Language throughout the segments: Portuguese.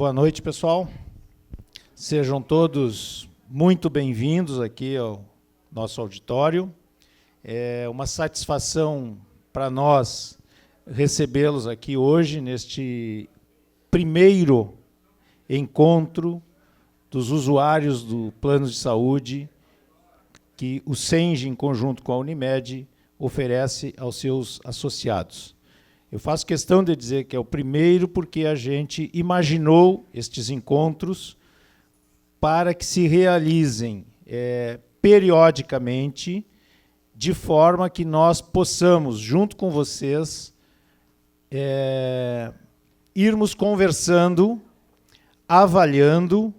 Boa noite, pessoal. Sejam todos muito bem-vindos aqui ao nosso auditório. É uma satisfação para nós recebê-los aqui hoje, neste primeiro encontro dos usuários do plano de saúde que o SENGE, em conjunto com a Unimed, oferece aos seus associados. Eu faço questão de dizer que é o primeiro porque a gente imaginou estes encontros para que se realizem periodicamente, de forma que nós possamos, junto com vocês, irmos conversando, avaliando,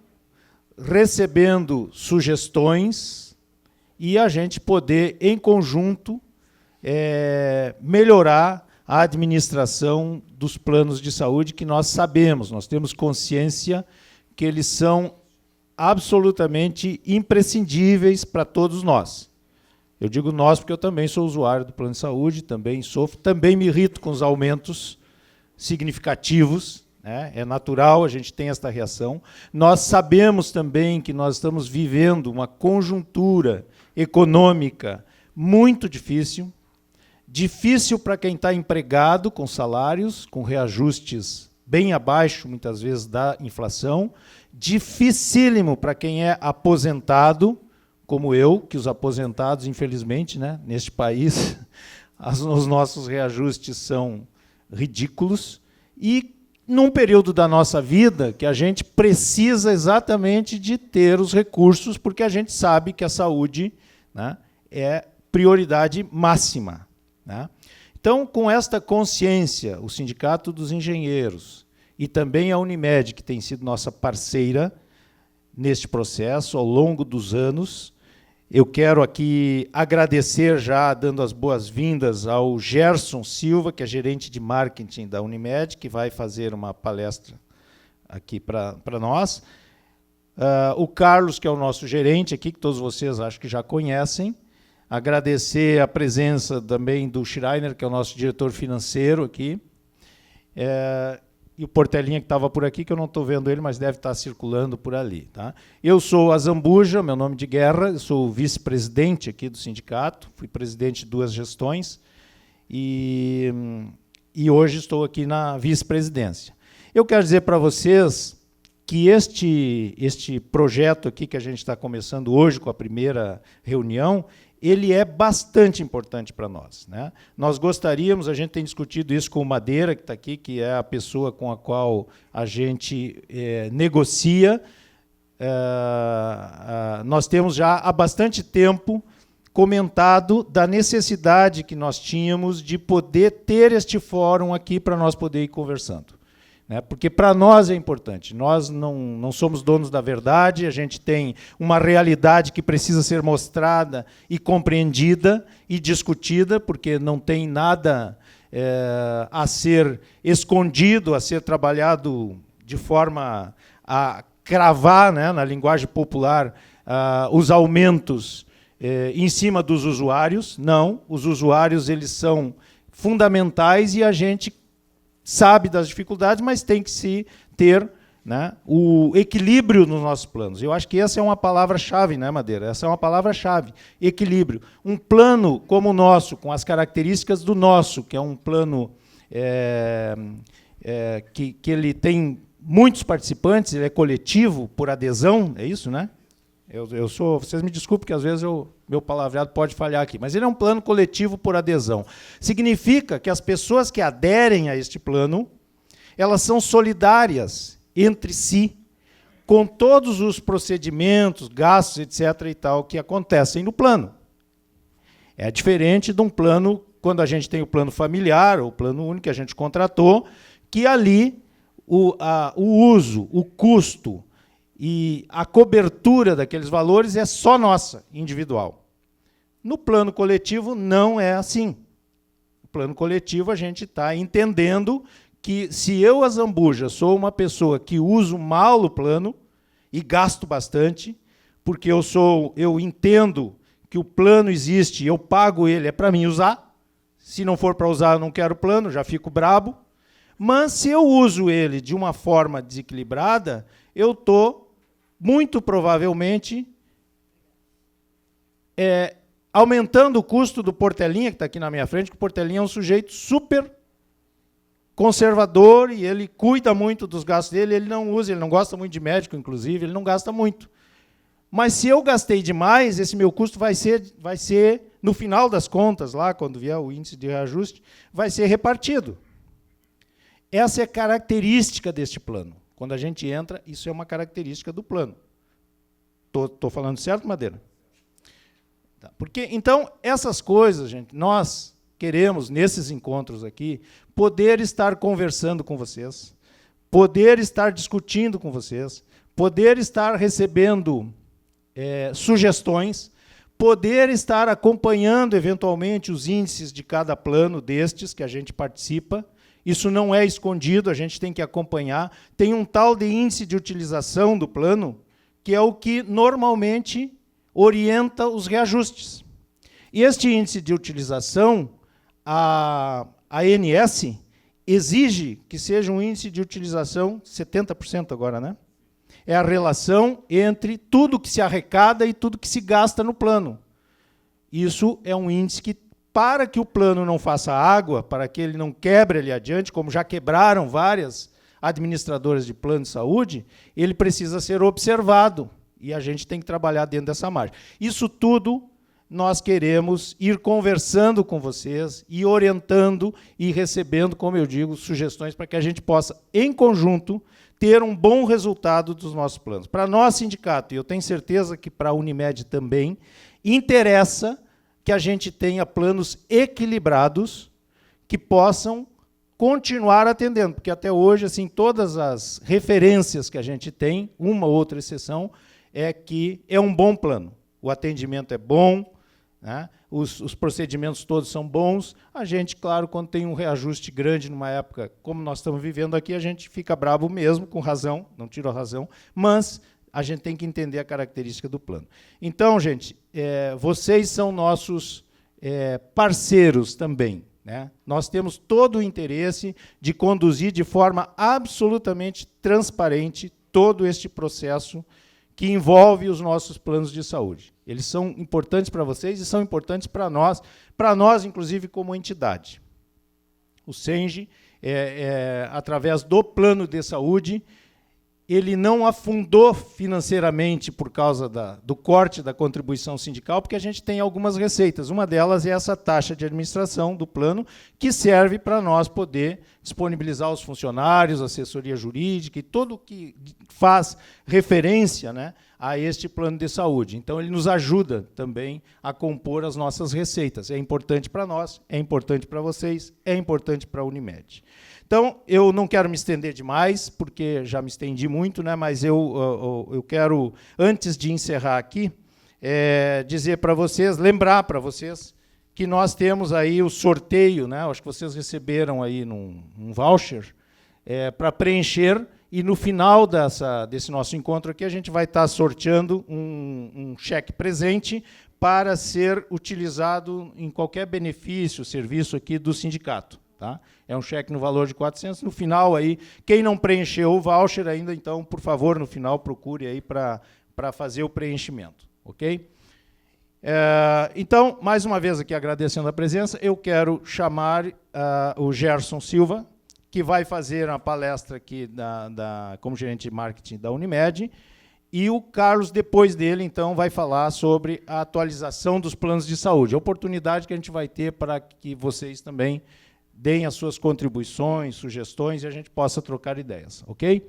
recebendo sugestões e a gente poder, em conjunto, melhorar a administração dos planos de saúde que nós sabemos, nós temos consciência que eles são absolutamente imprescindíveis para todos nós. Eu digo nós porque eu também sou usuário do plano de saúde, também sofro, também me irrito com os aumentos significativos, né? É natural, a gente tem esta reação. Nós sabemos também que nós estamos vivendo uma conjuntura econômica muito difícil, difícil para quem está empregado, com salários, com reajustes bem abaixo, muitas vezes, da inflação, dificílimo para quem é aposentado, como eu, que os aposentados, infelizmente, né, neste país, os nossos reajustes são ridículos, e num período da nossa vida que a gente precisa exatamente de ter os recursos, porque a gente sabe que a saúde, né, é prioridade máxima. Né? Então, com esta consciência, o Sindicato dos Engenheiros e também a Unimed, que tem sido nossa parceira neste processo ao longo dos anos, eu quero aqui agradecer já, dando as boas-vindas ao Gerson Silva, que é gerente de marketing da Unimed, que vai fazer uma palestra aqui para nós. O Carlos, que é o nosso gerente aqui, que todos vocês acho que já conhecem. Agradecer a presença também do Schreiner, que é o nosso diretor financeiro aqui, e o Portelinha, que estava por aqui, que eu não estou vendo ele, mas deve estar circulando por ali. Tá? Eu sou a Zambuja, meu nome de guerra, eu sou vice-presidente aqui do sindicato, fui presidente de 2 gestões, e hoje estou aqui na vice-presidência. Eu quero dizer para vocês que este projeto aqui que a gente está começando hoje com a primeira reunião, ele é bastante importante para nós. Né? Nós gostaríamos, a gente tem discutido isso com o Madeira, que está aqui, que é a pessoa com a qual a gente negocia. Nós temos já há bastante tempo comentado da necessidade que nós tínhamos de poder ter este fórum aqui para nós poder ir conversando. Né? Porque para nós é importante, nós não somos donos da verdade, a gente tem uma realidade que precisa ser mostrada e compreendida e discutida, porque não tem nada a ser escondido, a ser trabalhado de forma a cravar, né, na linguagem popular, os aumentos em cima dos usuários. Não, os usuários eles são fundamentais e a gente sabe das dificuldades, mas tem que se ter, né, o equilíbrio nos nossos planos. Eu acho que essa é uma palavra-chave, né, Madeira? Essa é uma palavra-chave, equilíbrio. Um plano como o nosso, com as características do nosso, que é um plano que ele tem muitos participantes, ele é coletivo por adesão, é isso, né? Vocês me desculpem que às vezes meu palavreado pode falhar aqui, mas ele é um plano coletivo por adesão. Significa que as pessoas que aderem a este plano, elas são solidárias entre si, com todos os procedimentos, gastos, etc. e tal, que acontecem no plano. É diferente de um plano, quando a gente tem o plano familiar, ou o plano único que a gente contratou, que ali o uso, o custo, e a cobertura daqueles valores é só nossa, individual. No plano coletivo, não é assim. No plano coletivo, a gente está entendendo que, se eu, a Zambuja, sou uma pessoa que uso mal o plano e gasto bastante, porque eu entendo que o plano existe, eu pago ele, é para mim usar. Se não for para usar, eu não quero plano, já fico brabo. Mas, se eu uso ele de uma forma desequilibrada, eu estou, muito provavelmente, aumentando o custo do Portelinha, que está aqui na minha frente, que o Portelinha é um sujeito super conservador e ele cuida muito dos gastos dele, ele não usa, ele não gosta muito de médico, inclusive, ele não gasta muito. Mas se eu gastei demais, esse meu custo vai ser, no final das contas, lá, quando vier o índice de reajuste, vai ser repartido. Essa é a característica deste plano. Quando a gente entra, isso é uma característica do plano. Estou falando certo, Madeira? Tá. Porque, então, essas coisas, gente, nós queremos, nesses encontros aqui, poder estar conversando com vocês, poder estar discutindo com vocês, poder estar recebendo sugestões, poder estar acompanhando, eventualmente, os índices de cada plano destes que a gente participa. Isso não é escondido, a gente tem que acompanhar. Tem um tal de índice de utilização do plano, que é o que normalmente orienta os reajustes. E este índice de utilização, a ANS exige que seja um índice de utilização 70% agora, né? É a relação entre tudo que se arrecada e tudo que se gasta no plano. Isso é um índice que, para que o plano não faça água, para que ele não quebre ali adiante, como já quebraram várias administradoras de plano de saúde, ele precisa ser observado. E a gente tem que trabalhar dentro dessa margem. Isso tudo nós queremos ir conversando com vocês, e orientando e recebendo, como eu digo, sugestões para que a gente possa, em conjunto, ter um bom resultado dos nossos planos. Para nós, sindicato, e eu tenho certeza que para a Unimed também, interessa que a gente tenha planos equilibrados que possam continuar atendendo, porque até hoje, assim, todas as referências que a gente tem, uma ou outra exceção, é que é um bom plano. O atendimento é bom, né? Os procedimentos todos são bons. A gente, claro, quando tem um reajuste grande numa época como nós estamos vivendo aqui, a gente fica bravo mesmo, com razão, não tiro a razão, mas a gente tem que entender a característica do plano. Então, gente, vocês são nossos parceiros também, né? Nós temos todo o interesse de conduzir de forma absolutamente transparente todo este processo que envolve os nossos planos de saúde. Eles são importantes para vocês e são importantes para nós, inclusive, como entidade. O SENGE, através do plano de saúde, ele não afundou financeiramente por causa do corte da contribuição sindical, porque a gente tem algumas receitas. Uma delas é essa taxa de administração do plano, que serve para nós poder disponibilizar os funcionários, assessoria jurídica e tudo que faz referência, né, a este plano de saúde. Então, ele nos ajuda também a compor as nossas receitas. É importante para nós, é importante para vocês, é importante para a Unimed. Então, eu não quero me estender demais, porque já me estendi muito, né, mas eu quero, antes de encerrar aqui, dizer para vocês, lembrar para vocês, que nós temos aí o sorteio, né, acho que vocês receberam aí um voucher para preencher, e no final desse nosso encontro aqui, a gente vai estar sorteando um cheque presente para ser utilizado em qualquer benefício, serviço aqui do sindicato. Tá? É um cheque no valor de 400. No final, aí, quem não preencheu o voucher ainda, então, por favor, no final, procure aí para fazer o preenchimento. Ok? Então, mais uma vez aqui, agradecendo a presença, eu quero chamar o Gerson Silva, que vai fazer a palestra aqui como gerente de marketing da Unimed, e o Carlos, depois dele, então, vai falar sobre a atualização dos planos de saúde, a oportunidade que a gente vai ter para que vocês também deem as suas contribuições, sugestões, e a gente possa trocar ideias, ok?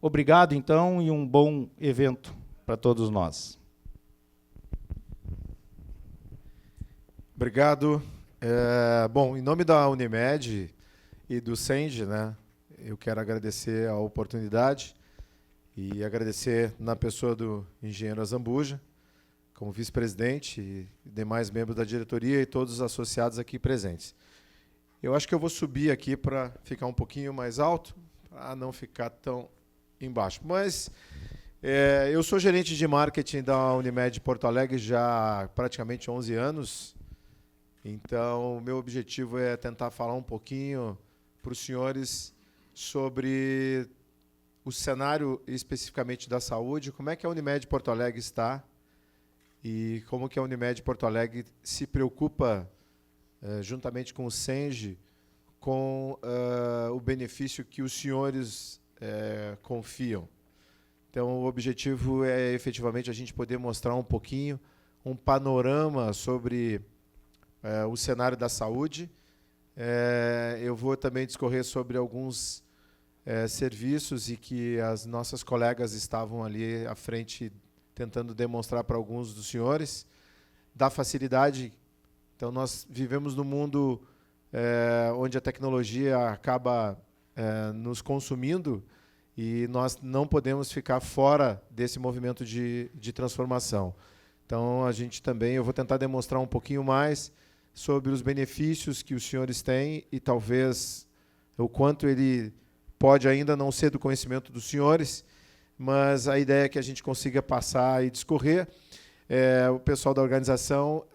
Obrigado, então, e um bom evento para todos nós. Obrigado. Bom, em nome da Unimed e do SENGE, né, eu quero agradecer a oportunidade e agradecer na pessoa do engenheiro Azambuja, como vice-presidente, e demais membros da diretoria e todos os associados aqui presentes. Eu acho que eu vou subir aqui para ficar um pouquinho mais alto, para não ficar tão embaixo. Mas eu sou gerente de marketing da Unimed Porto Alegre já há praticamente 11 anos. Então, o meu objetivo é tentar falar um pouquinho para os senhores sobre o cenário especificamente da saúde, como é que a Unimed Porto Alegre está e como que a Unimed Porto Alegre se preocupa, juntamente com o SENGE, com o benefício que os senhores confiam. Então, o objetivo é, efetivamente, a gente poder mostrar um pouquinho, um panorama sobre o cenário da saúde. Eu vou também discorrer sobre alguns serviços e que as nossas colegas estavam ali à frente tentando demonstrar para alguns dos senhores, da facilidade. Então, nós vivemos num mundo onde a tecnologia acaba nos consumindo e nós não podemos ficar fora desse movimento de transformação. Então, eu vou tentar demonstrar um pouquinho mais sobre os benefícios que os senhores têm e talvez o quanto ele pode ainda não ser do conhecimento dos senhores, mas a ideia é que a gente consiga passar e discorrer. O pessoal da organização,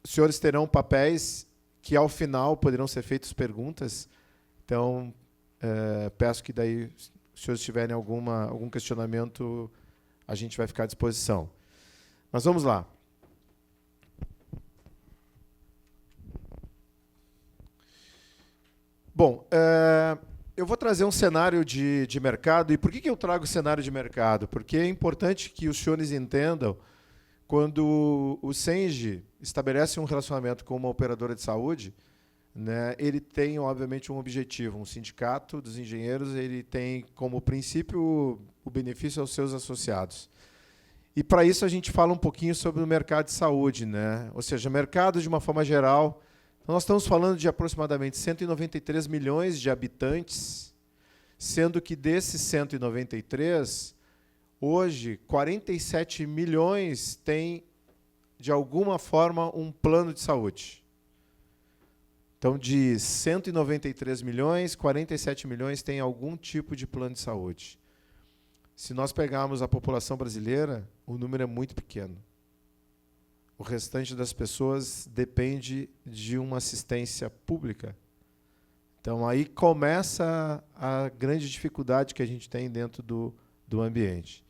os senhores terão papéis que, ao final, poderão ser feitas perguntas. Então, peço que, daí, se os senhores tiverem algum questionamento, a gente vai ficar à disposição. Mas vamos lá. Bom, eu vou trazer um cenário de mercado. E por que eu trago cenário de mercado? Porque é importante que os senhores entendam, quando o SENGE estabelece um relacionamento com uma operadora de saúde, né, ele tem, obviamente, um objetivo. Um sindicato dos engenheiros, ele tem como princípio o benefício aos seus associados. E, para isso, a gente fala um pouquinho sobre o mercado de saúde, né? Ou seja, mercado de uma forma geral. Nós estamos falando de aproximadamente 193 milhões de habitantes, sendo que desses 193, hoje, 47 milhões têm, de alguma forma, um plano de saúde. Então, de 193 milhões, 47 milhões têm algum tipo de plano de saúde. Se nós pegarmos a população brasileira, o número é muito pequeno. O restante das pessoas depende de uma assistência pública. Então, aí começa a grande dificuldade que a gente tem dentro do ambiente.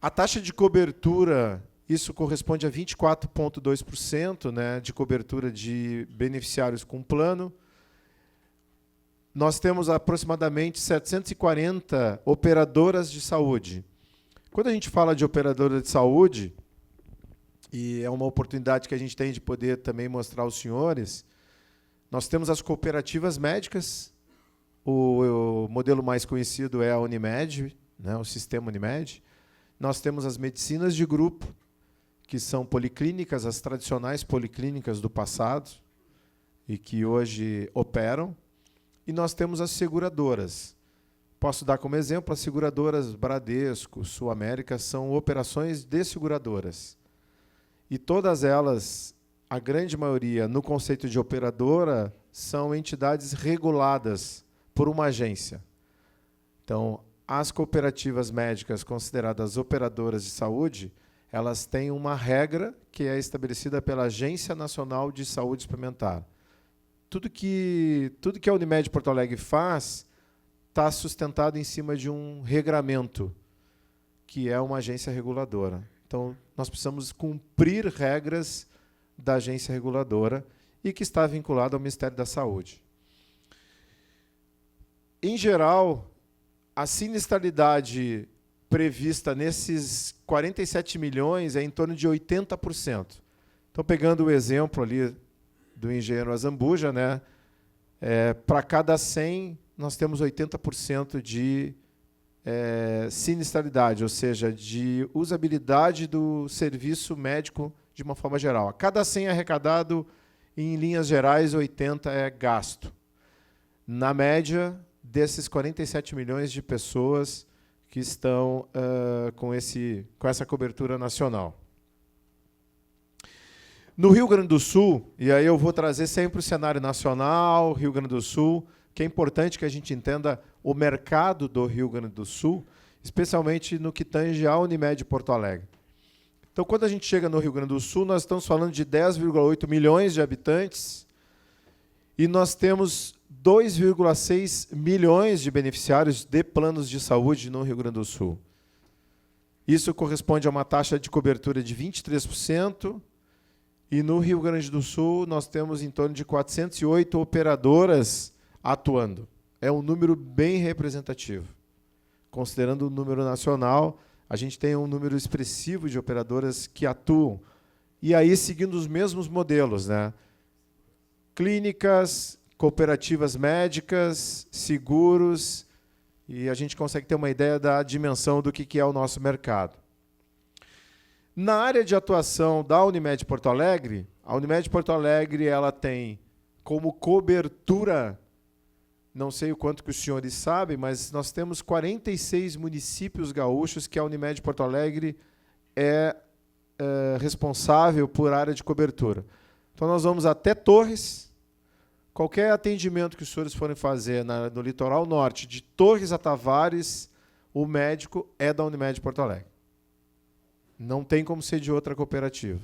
A taxa de cobertura, isso corresponde a 24,2%, né, de cobertura de beneficiários com plano. Nós temos aproximadamente 740 operadoras de saúde. Quando a gente fala de operadora de saúde, e é uma oportunidade que a gente tem de poder também mostrar aos senhores, nós temos as cooperativas médicas. O modelo mais conhecido é a Unimed, né, o sistema Unimed. Nós temos as medicinas de grupo, que são policlínicas, as tradicionais policlínicas do passado, e que hoje operam. E nós temos as seguradoras. Posso dar como exemplo, as seguradoras Bradesco, Sul América, são operações de seguradoras. E todas elas, a grande maioria, no conceito de operadora, são entidades reguladas por uma agência. Então, as cooperativas médicas consideradas operadoras de saúde, elas têm uma regra que é estabelecida pela Agência Nacional de Saúde Suplementar. Tudo que a Unimed Porto Alegre faz está sustentado em cima de um regramento, que é uma agência reguladora. Então, nós precisamos cumprir regras da agência reguladora e que está vinculada ao Ministério da Saúde. Em geral, a sinistralidade prevista nesses 47 milhões é em torno de 80%. Então, pegando o exemplo ali do engenheiro Azambuja, né, para cada 100, nós temos 80% de sinistralidade, ou seja, de usabilidade do serviço médico de uma forma geral. A cada 100 arrecadado, em linhas gerais, 80 é gasto. Na média, desses 47 milhões de pessoas que estão com essa cobertura nacional. No Rio Grande do Sul, e aí eu vou trazer sempre o cenário nacional, Rio Grande do Sul, que é importante que a gente entenda o mercado do Rio Grande do Sul, especialmente no que tange à Unimed Porto Alegre. Então, quando a gente chega no Rio Grande do Sul, nós estamos falando de 10,8 milhões de habitantes e nós temos 2,6 milhões de beneficiários de planos de saúde no Rio Grande do Sul. Isso corresponde a uma taxa de cobertura de 23%, e no Rio Grande do Sul nós temos em torno de 408 operadoras atuando. É um número bem representativo. Considerando o número nacional, a gente tem um número expressivo de operadoras que atuam. E aí seguindo os mesmos modelos, né? Clínicas, cooperativas médicas, seguros, e a gente consegue ter uma ideia da dimensão do que é o nosso mercado. Na área de atuação da Unimed Porto Alegre, a Unimed Porto Alegre ela tem como cobertura, não sei o quanto que os senhores sabem, mas nós temos 46 municípios gaúchos que a Unimed Porto Alegre é responsável por área de cobertura. Então, nós vamos até Torres. Qualquer atendimento que os senhores forem fazer no litoral norte, de Torres a Tavares, o médico é da Unimed Porto Alegre. Não tem como ser de outra cooperativa.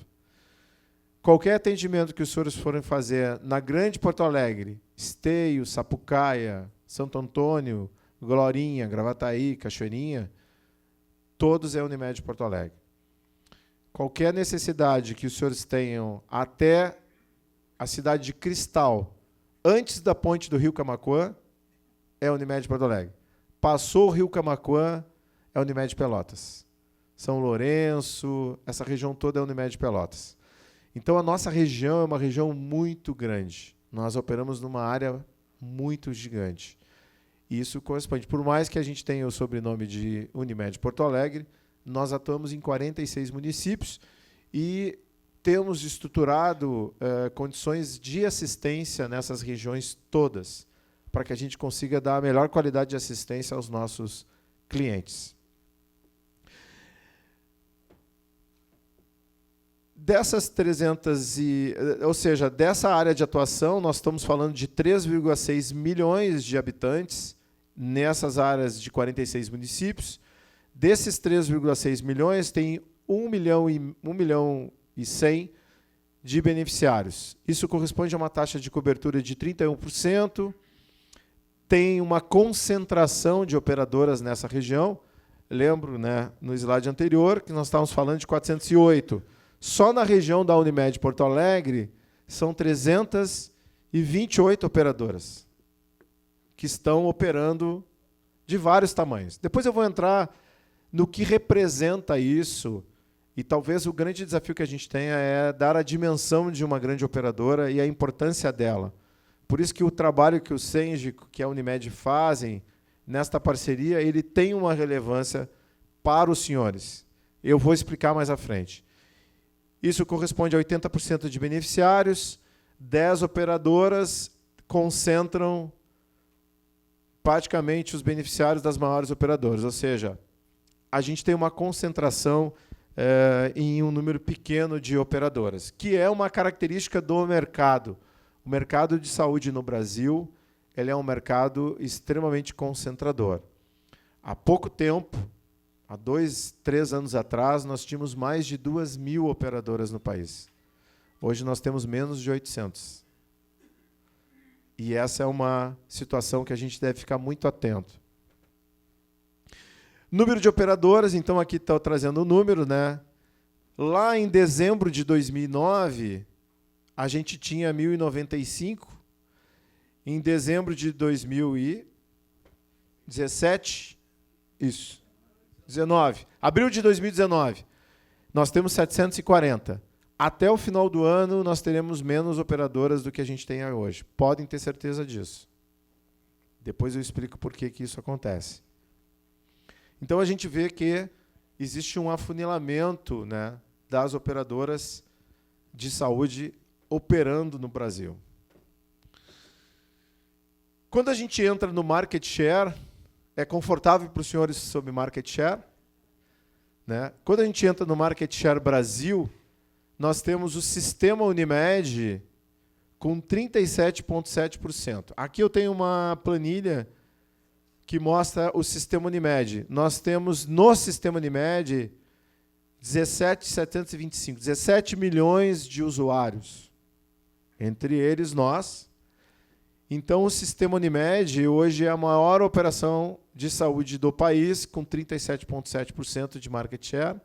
Qualquer atendimento que os senhores forem fazer na Grande Porto Alegre, Esteio, Sapucaia, Santo Antônio, Glorinha, Gravataí, Cachoeirinha, todos é Unimed Porto Alegre. Qualquer necessidade que os senhores tenham até a cidade de Cristal, antes da ponte do Rio Camaquã, é Unimed Porto Alegre. Passou o Rio Camaquã, é Unimed Pelotas. São Lourenço, essa região toda é Unimed Pelotas. Então, a nossa região é uma região muito grande. Nós operamos numa área muito gigante. E isso corresponde. Por mais que a gente tenha o sobrenome de Unimed Porto Alegre, nós atuamos em 46 municípios e temos estruturado condições de assistência nessas regiões todas, para que a gente consiga dar a melhor qualidade de assistência aos nossos clientes. Dessas ou seja, dessa área de atuação, nós estamos falando de 3,6 milhões de habitantes nessas áreas de 46 municípios. Desses 3,6 milhões, tem 1 milhão e 100 de beneficiários. Isso corresponde a uma taxa de cobertura de 31%. Tem uma concentração de operadoras nessa região. Lembro, né, no slide anterior, que nós estávamos falando de 408. Só na região da Unimed Porto Alegre, são 328 operadoras que estão operando de vários tamanhos. Depois eu vou entrar no que representa isso, e talvez o grande desafio que a gente tenha é dar a dimensão de uma grande operadora e a importância dela. Por isso que o trabalho que o Senji, que a Unimed fazem nesta parceria, ele tem uma relevância para os senhores. Eu vou explicar mais à frente. Isso corresponde a 80% de beneficiários, 10 operadoras concentram praticamente os beneficiários das maiores operadoras, ou seja, a gente tem uma concentração em um número pequeno de operadoras, que é uma característica do mercado. O mercado de saúde no Brasil ele é um mercado extremamente concentrador. Há pouco tempo, há 2, 3 anos atrás, nós tínhamos mais de 2.000 operadoras no país. Hoje nós temos menos de 800. E essa é uma situação que a gente deve ficar muito atento. Número de operadoras, então aqui estou trazendo o número, né? Lá em dezembro de 2009, a gente tinha 1.095. Em dezembro de 2017, isso, 19, abril de 2019, nós temos 740. Até o final do ano, nós teremos menos operadoras do que a gente tem hoje. Podem ter certeza disso. Depois eu explico por que isso acontece. Então, a gente vê que existe um afunilamento, né, das operadoras de saúde operando no Brasil. Quando a gente entra no market share, é confortável para os senhores sobre market share, né? Quando a gente entra no market share Brasil, nós temos o sistema Unimed com 37,7%. Aqui eu tenho uma planilha que mostra o sistema Unimed. Nós temos no sistema Unimed 17 milhões de usuários. Entre eles nós. Então, o Sistema Unimed hoje é a maior operação de saúde do país, com 37,7% de market share.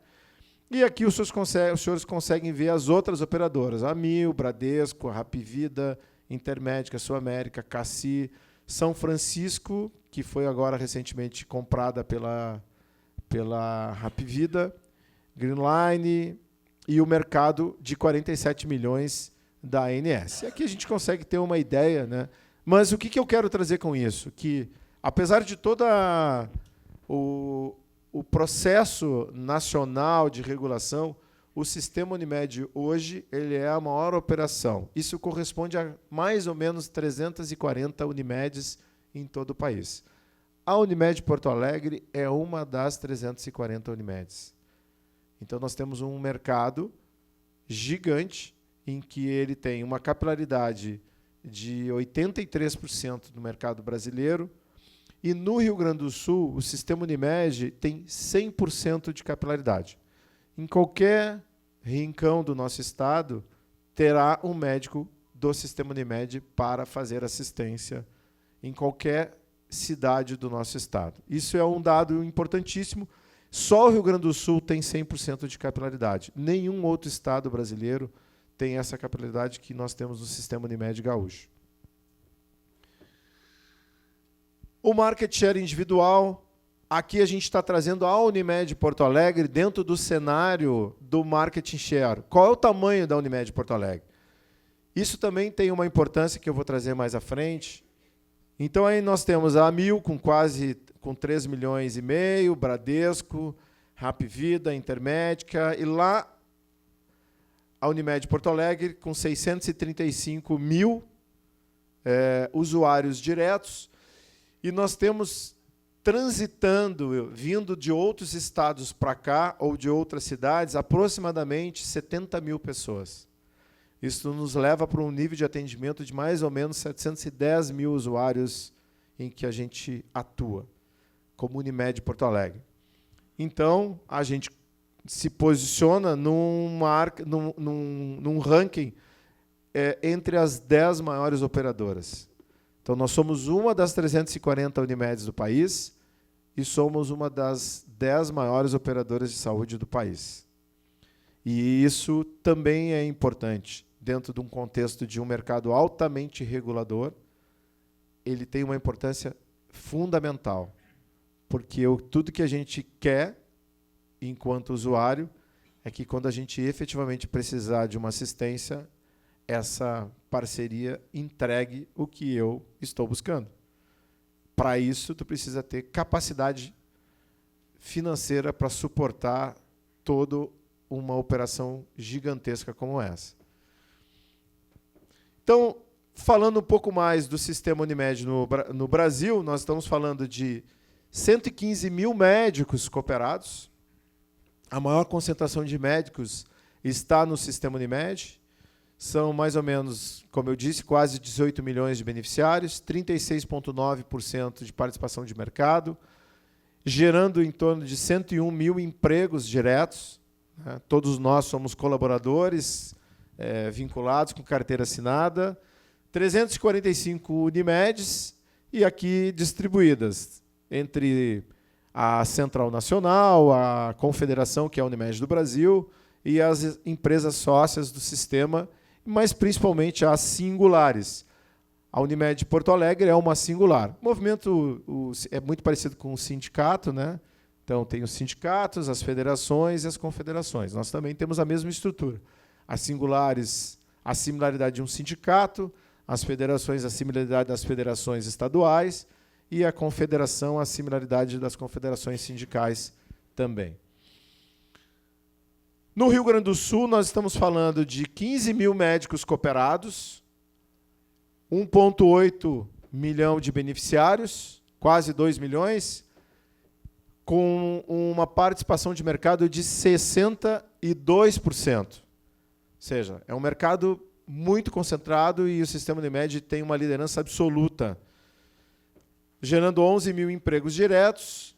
E aqui os senhores conseguem ver as outras operadoras, a Amil, Bradesco, a Hapvida, Intermédica, Sul América, Cassi, São Francisco, que foi agora recentemente comprada pela Hapvida, Greenline e o mercado de 47 milhões da ANS. E aqui a gente consegue ter uma ideia, né? Mas o que eu quero trazer com isso? Que, apesar de todo o processo nacional de regulação, o Sistema Unimed hoje ele é a maior operação. Isso corresponde a mais ou menos 340 Unimeds em todo o país. A Unimed Porto Alegre é uma das 340 Unimeds. Então, nós temos um mercado gigante em que ele tem uma capilaridade de 83% no mercado brasileiro. E no Rio Grande do Sul, o Sistema Unimed tem 100% de capilaridade. Em qualquer rincão do nosso estado, terá um médico do Sistema Unimed para fazer assistência em qualquer cidade do nosso estado. Isso é um dado importantíssimo. Só o Rio Grande do Sul tem 100% de capilaridade. Nenhum outro estado brasileiro tem essa capilaridade que nós temos no Sistema Unimed gaúcho. O market share individual, aqui a gente está trazendo a Unimed Porto Alegre dentro do cenário do market share. Qual é o tamanho da Unimed Porto Alegre? Isso também tem uma importância que eu vou trazer mais à frente. Então, aí nós temos a Amil com 3 milhões e meio, Bradesco, Hapvida, Intermédica, e lá a Unimed Porto Alegre com 635 mil usuários diretos. E nós temos transitando, vindo de outros estados para cá, ou de outras cidades, aproximadamente 70 mil pessoas. Isso nos leva para um nível de atendimento de mais ou menos 710 mil usuários em que a gente atua, como Unimed Porto Alegre. Então, a gente se posiciona num ranking entre as 10 maiores operadoras. Então, nós somos uma das 340 Unimeds do país e somos uma das 10 maiores operadoras de saúde do país. E isso também é importante. Dentro de um contexto de um mercado altamente regulador, ele tem uma importância fundamental. Porque tudo que a gente quer, enquanto usuário, é que quando a gente efetivamente precisar de uma assistência, essa parceria entregue o que eu estou buscando. Para isso, tu precisa ter capacidade financeira para suportar toda uma operação gigantesca como essa. Então, falando um pouco mais do Sistema Unimed no Brasil, nós estamos falando de 115 mil médicos cooperados. A maior concentração de médicos está no Sistema Unimed. São mais ou menos, como eu disse, quase 18 milhões de beneficiários, 36,9% de participação de mercado, gerando em torno de 101 mil empregos diretos. Né? Todos nós somos colaboradores vinculados com carteira assinada, 345 Unimeds e aqui distribuídas entre a Central Nacional, a Confederação, que é a Unimed do Brasil, e as empresas sócias do sistema, mas principalmente as singulares. A Unimed Porto Alegre é uma singular. O movimento é muito parecido com o sindicato, né? Então, tem os sindicatos, as federações e as confederações. Nós também temos a mesma estrutura. As singulares, a similaridade de um sindicato, as federações, a similaridade das federações estaduais, e a confederação, a similaridade das confederações sindicais também. No Rio Grande do Sul, nós estamos falando de 15 mil médicos cooperados, 1,8 milhão de beneficiários, quase 2 milhões, com uma participação de mercado de 62%. Ou seja, é um mercado muito concentrado e o Sistema Unimed tem uma liderança absoluta, gerando 11 mil empregos diretos,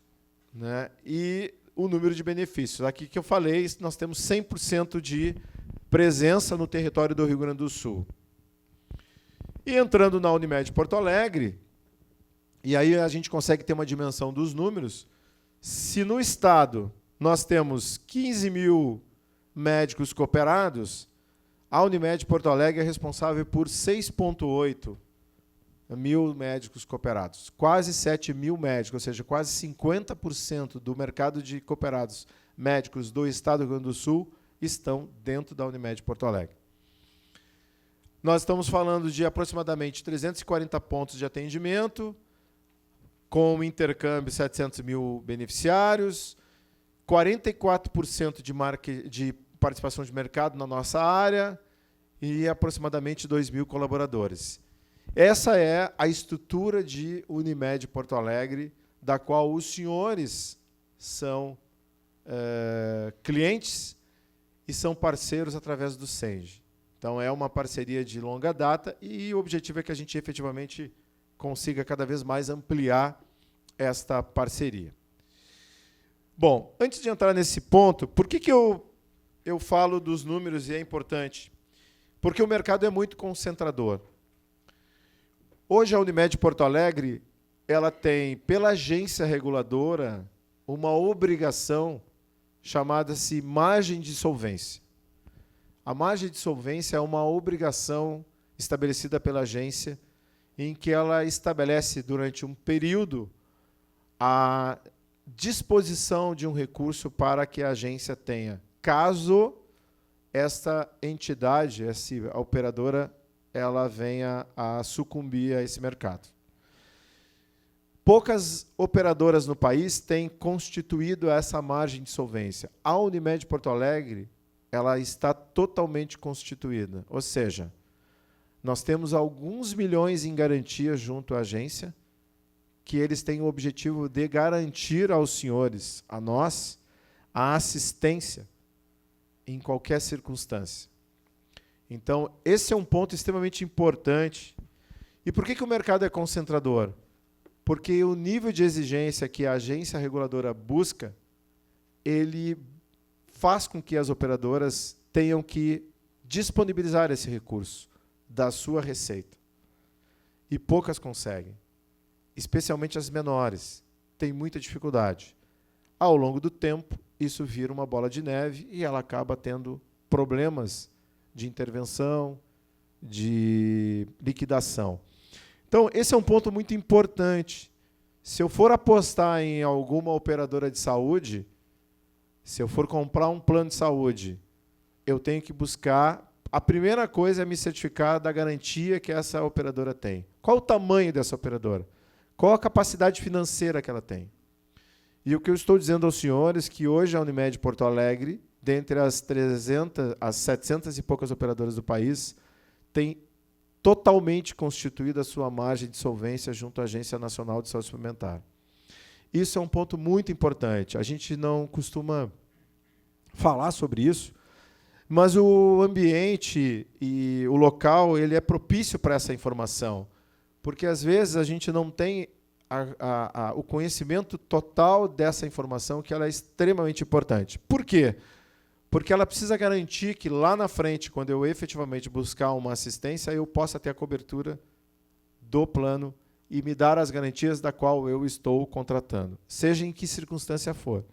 né, e o número de benefícios. Aqui que eu falei, nós temos 100% de presença no território do Rio Grande do Sul. E entrando na Unimed Porto Alegre, e aí a gente consegue ter uma dimensão dos números, se no estado nós temos 15 mil médicos cooperados, a Unimed Porto Alegre é responsável por 6,8 mil médicos cooperados. Quase 7 mil médicos, ou seja, quase 50% do mercado de cooperados médicos do estado do Rio Grande do Sul estão dentro da Unimed Porto Alegre. Nós estamos falando de aproximadamente 340 pontos de atendimento, com intercâmbio 700 mil beneficiários, 44% de participação de mercado na nossa área e aproximadamente 2 mil colaboradores. Essa é a estrutura de Unimed Porto Alegre, da qual os senhores são clientes e são parceiros através do SENGE. Então, é uma parceria de longa data e o objetivo é que a gente efetivamente consiga cada vez mais ampliar esta parceria. Bom, antes de entrar nesse ponto, por que eu falo dos números e é importante? Porque o mercado é muito concentrador. Hoje, a Unimed Porto Alegre ela tem, pela agência reguladora, uma obrigação chamada-se margem de solvência. A margem de solvência é uma obrigação estabelecida pela agência em que ela estabelece, durante um período, a disposição de um recurso para que a agência tenha, caso esta entidade, a operadora, ela venha a sucumbir a esse mercado. Poucas operadoras no país têm constituído essa margem de solvência. A Unimed Porto Alegre, ela está totalmente constituída, ou seja, nós temos alguns milhões em garantia junto à agência, que eles têm o objetivo de garantir aos senhores, a nós, a assistência em qualquer circunstância. Então, esse é um ponto extremamente importante. E por que o mercado é concentrador? Porque o nível de exigência que a agência reguladora busca, ele faz com que as operadoras tenham que disponibilizar esse recurso da sua receita. E poucas conseguem. Especialmente as menores, têm muita dificuldade. Ao longo do tempo, isso vira uma bola de neve e ela acaba tendo problemas de intervenção, de liquidação. Então, esse é um ponto muito importante. Se eu for apostar em alguma operadora de saúde, se eu for comprar um plano de saúde, eu tenho que buscar... A primeira coisa é me certificar da garantia que essa operadora tem. Qual o tamanho dessa operadora? Qual a capacidade financeira que ela tem? E o que eu estou dizendo aos senhores é que hoje a Unimed Porto Alegre, dentre as 700 e poucas operadoras do país, tem totalmente constituída a sua margem de solvência junto à Agência Nacional de Saúde Suplementar. Isso é um ponto muito importante. A gente não costuma falar sobre isso, mas o ambiente e o local ele é propício para essa informação, porque às vezes a gente não tem o conhecimento total dessa informação, que ela é extremamente importante. Por quê? Porque ela precisa garantir que lá na frente, quando eu efetivamente buscar uma assistência, eu possa ter a cobertura do plano e me dar as garantias da qual eu estou contratando, seja em que circunstância for.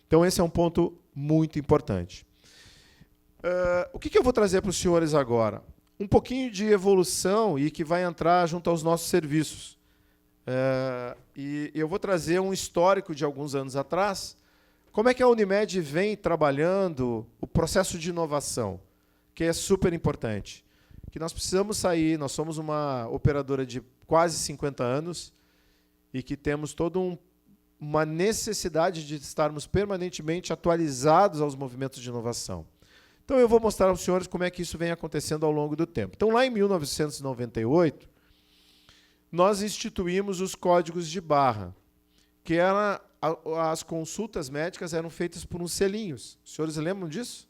Então, esse é um ponto muito importante. O que eu vou trazer para os senhores agora? Um pouquinho de evolução e que vai entrar junto aos nossos serviços. E eu vou trazer um histórico de alguns anos atrás. Como é que a Unimed vem trabalhando o processo de inovação, que é super importante. Que nós precisamos sair, nós somos uma operadora de quase 50 anos e que temos toda uma necessidade de estarmos permanentemente atualizados aos movimentos de inovação. Então, eu vou mostrar aos senhores como é que isso vem acontecendo ao longo do tempo. Então, lá em 1998, nós instituímos os códigos de barra, que as consultas médicas eram feitas por uns selinhos. Os senhores lembram disso?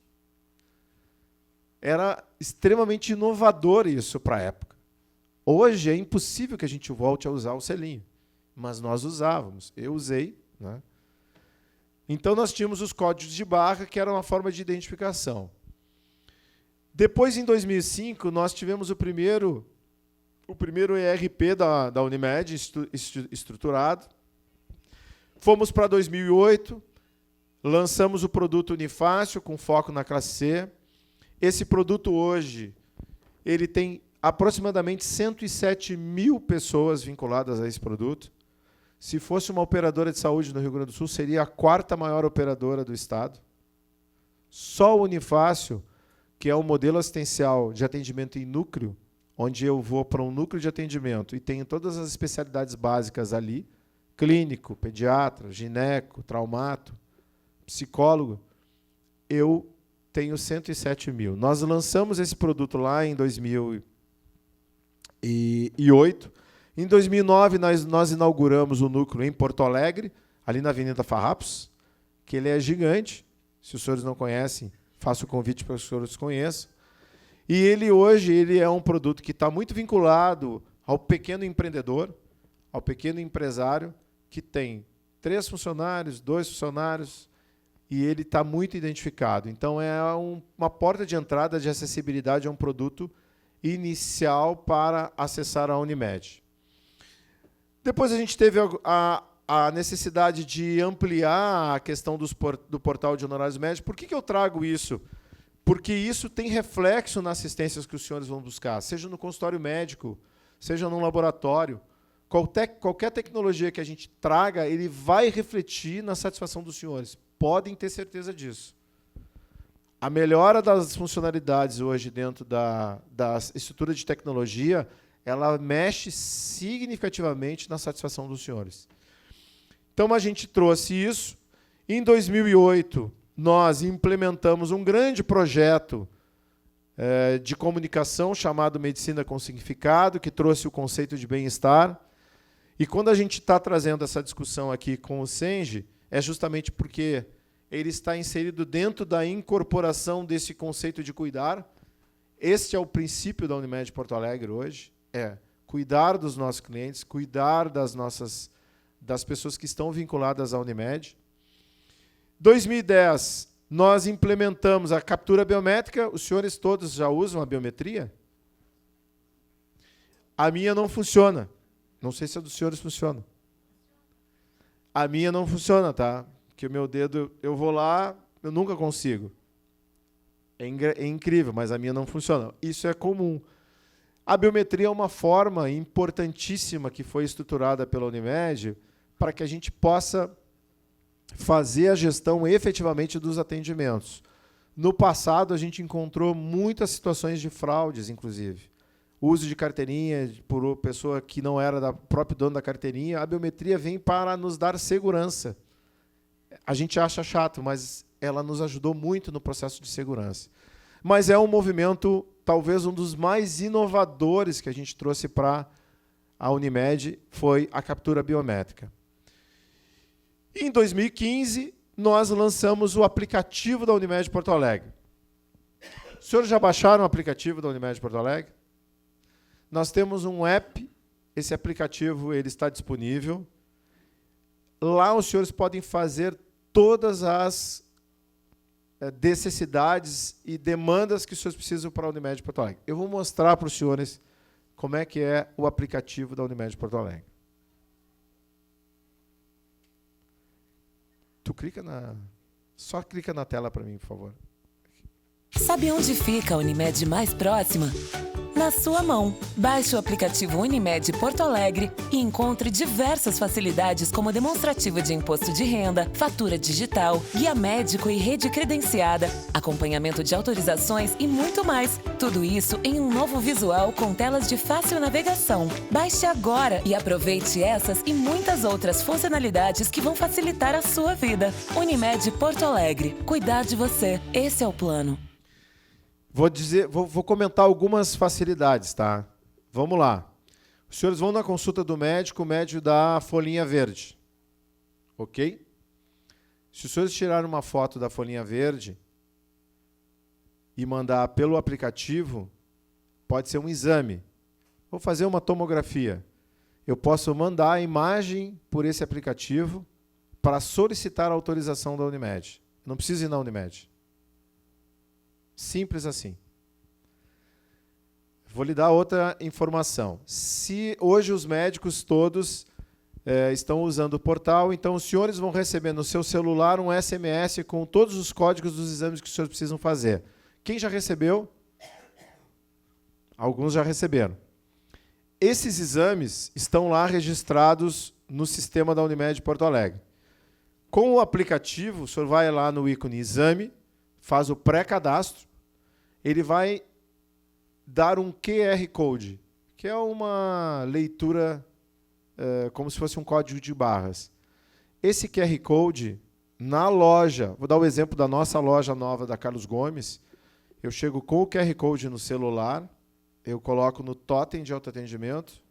Era extremamente inovador isso para a época. Hoje é impossível que a gente volte a usar o selinho, mas nós usávamos. Eu usei, né? Então, nós tínhamos os códigos de barra, que eram uma forma de identificação. Depois, em 2005, nós tivemos o primeiro o primeiro ERP da Unimed estruturado. Fomos para 2008, lançamos o produto Unifácil, com foco na classe C. Esse produto hoje ele tem aproximadamente 107 mil pessoas vinculadas a esse produto. Se fosse uma operadora de saúde no Rio Grande do Sul, seria a 4ª maior operadora do estado. Só o Unifácil, que é o modelo assistencial de atendimento em núcleo, onde eu vou para um núcleo de atendimento e tenho todas as especialidades básicas ali, clínico, pediatra, gineco, traumato, psicólogo, eu tenho 107 mil. Nós lançamos esse produto lá em 2008. Em 2009, nós inauguramos o núcleo em Porto Alegre, ali na Avenida Farrapos, que ele é gigante. Se os senhores não conhecem, faço o convite para que os senhores conheçam. E ele hoje é um produto que está muito vinculado ao pequeno empreendedor, ao pequeno empresário, que tem 3 funcionários, 2 funcionários, e ele está muito identificado. Então, é uma porta de entrada de acessibilidade a um produto inicial para acessar a Unimed. Depois a gente teve a necessidade de ampliar a questão do portal de honorários médicos. Por que eu trago isso? Porque isso tem reflexo nas assistências que os senhores vão buscar, seja no consultório médico, seja num laboratório. Qualquer tecnologia que a gente traga, ele vai refletir na satisfação dos senhores. Podem ter certeza disso. A melhora das funcionalidades hoje dentro da estrutura de tecnologia, ela mexe significativamente na satisfação dos senhores. Então, a gente trouxe isso. Em 2008, nós implementamos um grande projeto de comunicação chamado Medicina com Significado, que trouxe o conceito de bem-estar. E quando a gente está trazendo essa discussão aqui com o Senji, é justamente porque ele está inserido dentro da incorporação desse conceito de cuidar. Este é o princípio da Unimed Porto Alegre hoje, é cuidar dos nossos clientes, cuidar das pessoas que estão vinculadas à Unimed. 2010, nós implementamos a captura biométrica. Os senhores todos já usam a biometria? A minha não funciona. Não sei se a dos senhores funciona. A minha não funciona, tá? Porque o meu dedo, eu vou lá, eu nunca consigo. É incrível, mas a minha não funciona. Isso é comum. A biometria é uma forma importantíssima que foi estruturada pela Unimed para que a gente possa fazer a gestão efetivamente dos atendimentos. No passado, a gente encontrou muitas situações de fraudes, inclusive. Uso de carteirinha por pessoa que não era da próprio dono da carteirinha. A biometria vem para nos dar segurança. A gente acha chato, mas ela nos ajudou muito no processo de segurança. Mas é um movimento, talvez um dos mais inovadores que a gente trouxe para a Unimed, foi a captura biométrica. Em 2015, nós lançamos o aplicativo da Unimed Porto Alegre. Os senhores já baixaram o aplicativo da Unimed Porto Alegre? Nós temos um app, esse aplicativo ele está disponível. Lá os senhores podem fazer todas as necessidades e demandas que os senhores precisam para a Unimed Porto Alegre. Eu vou mostrar para os senhores como é que é o aplicativo da Unimed Porto Alegre. Só clica na tela para mim, por favor. Sabe onde fica a Unimed mais próxima? Na sua mão. Baixe o aplicativo Unimed Porto Alegre e encontre diversas facilidades como demonstrativo de imposto de renda, fatura digital, guia médico e rede credenciada, acompanhamento de autorizações e muito mais. Tudo isso em um novo visual com telas de fácil navegação. Baixe agora e aproveite essas e muitas outras funcionalidades que vão facilitar a sua vida. Unimed Porto Alegre. Cuidar de você. Esse é o plano. Vou comentar algumas facilidades, tá? Vamos lá. Os senhores vão na consulta do médico, o médico dá a folhinha verde. Ok? Se os senhores tirarem uma foto da folhinha verde e mandar pelo aplicativo, pode ser um exame. Vou fazer uma tomografia. Eu posso mandar a imagem por esse aplicativo para solicitar a autorização da Unimed. Não precisa ir na Unimed. Simples assim. Vou lhe dar outra informação. Se hoje os médicos todos estão usando o portal, então os senhores vão receber no seu celular um SMS com todos os códigos dos exames que os senhores precisam fazer. Quem já recebeu? Alguns já receberam. Esses exames estão lá registrados no sistema da Unimed Porto Alegre. Com o aplicativo, o senhor vai lá no ícone Exame, faz o pré-cadastro, ele vai dar um QR Code, que é uma leitura como se fosse um código de barras. Esse QR Code, na loja, vou dar o exemplo da nossa loja nova da Carlos Gomes, eu chego com o QR Code no celular, eu coloco no totem de autoatendimento,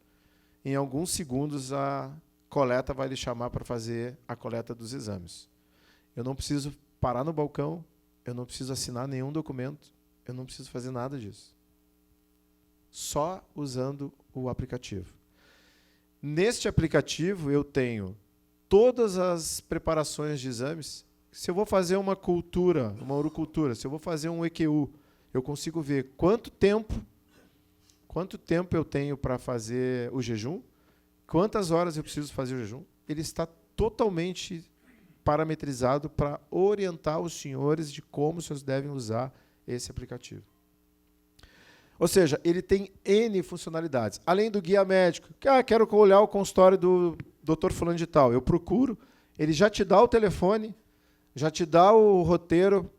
em alguns segundos a coleta vai lhe chamar para fazer a coleta dos exames. Eu não preciso parar no balcão, eu não preciso assinar nenhum documento, eu não preciso fazer nada disso. Só usando o aplicativo. Neste aplicativo eu tenho todas as preparações de exames. Se eu vou fazer uma cultura, uma urocultura, se eu vou fazer um EQU, eu consigo ver quanto tempo eu tenho para fazer o jejum, quantas horas eu preciso fazer o jejum. Ele está totalmente parametrizado para orientar os senhores de como os senhores devem usar esse aplicativo. Ou seja, ele tem N funcionalidades. Além do guia médico, quero olhar o consultório do Dr. Fulano de Tal. Eu procuro, ele já te dá o telefone, já te dá o roteiro,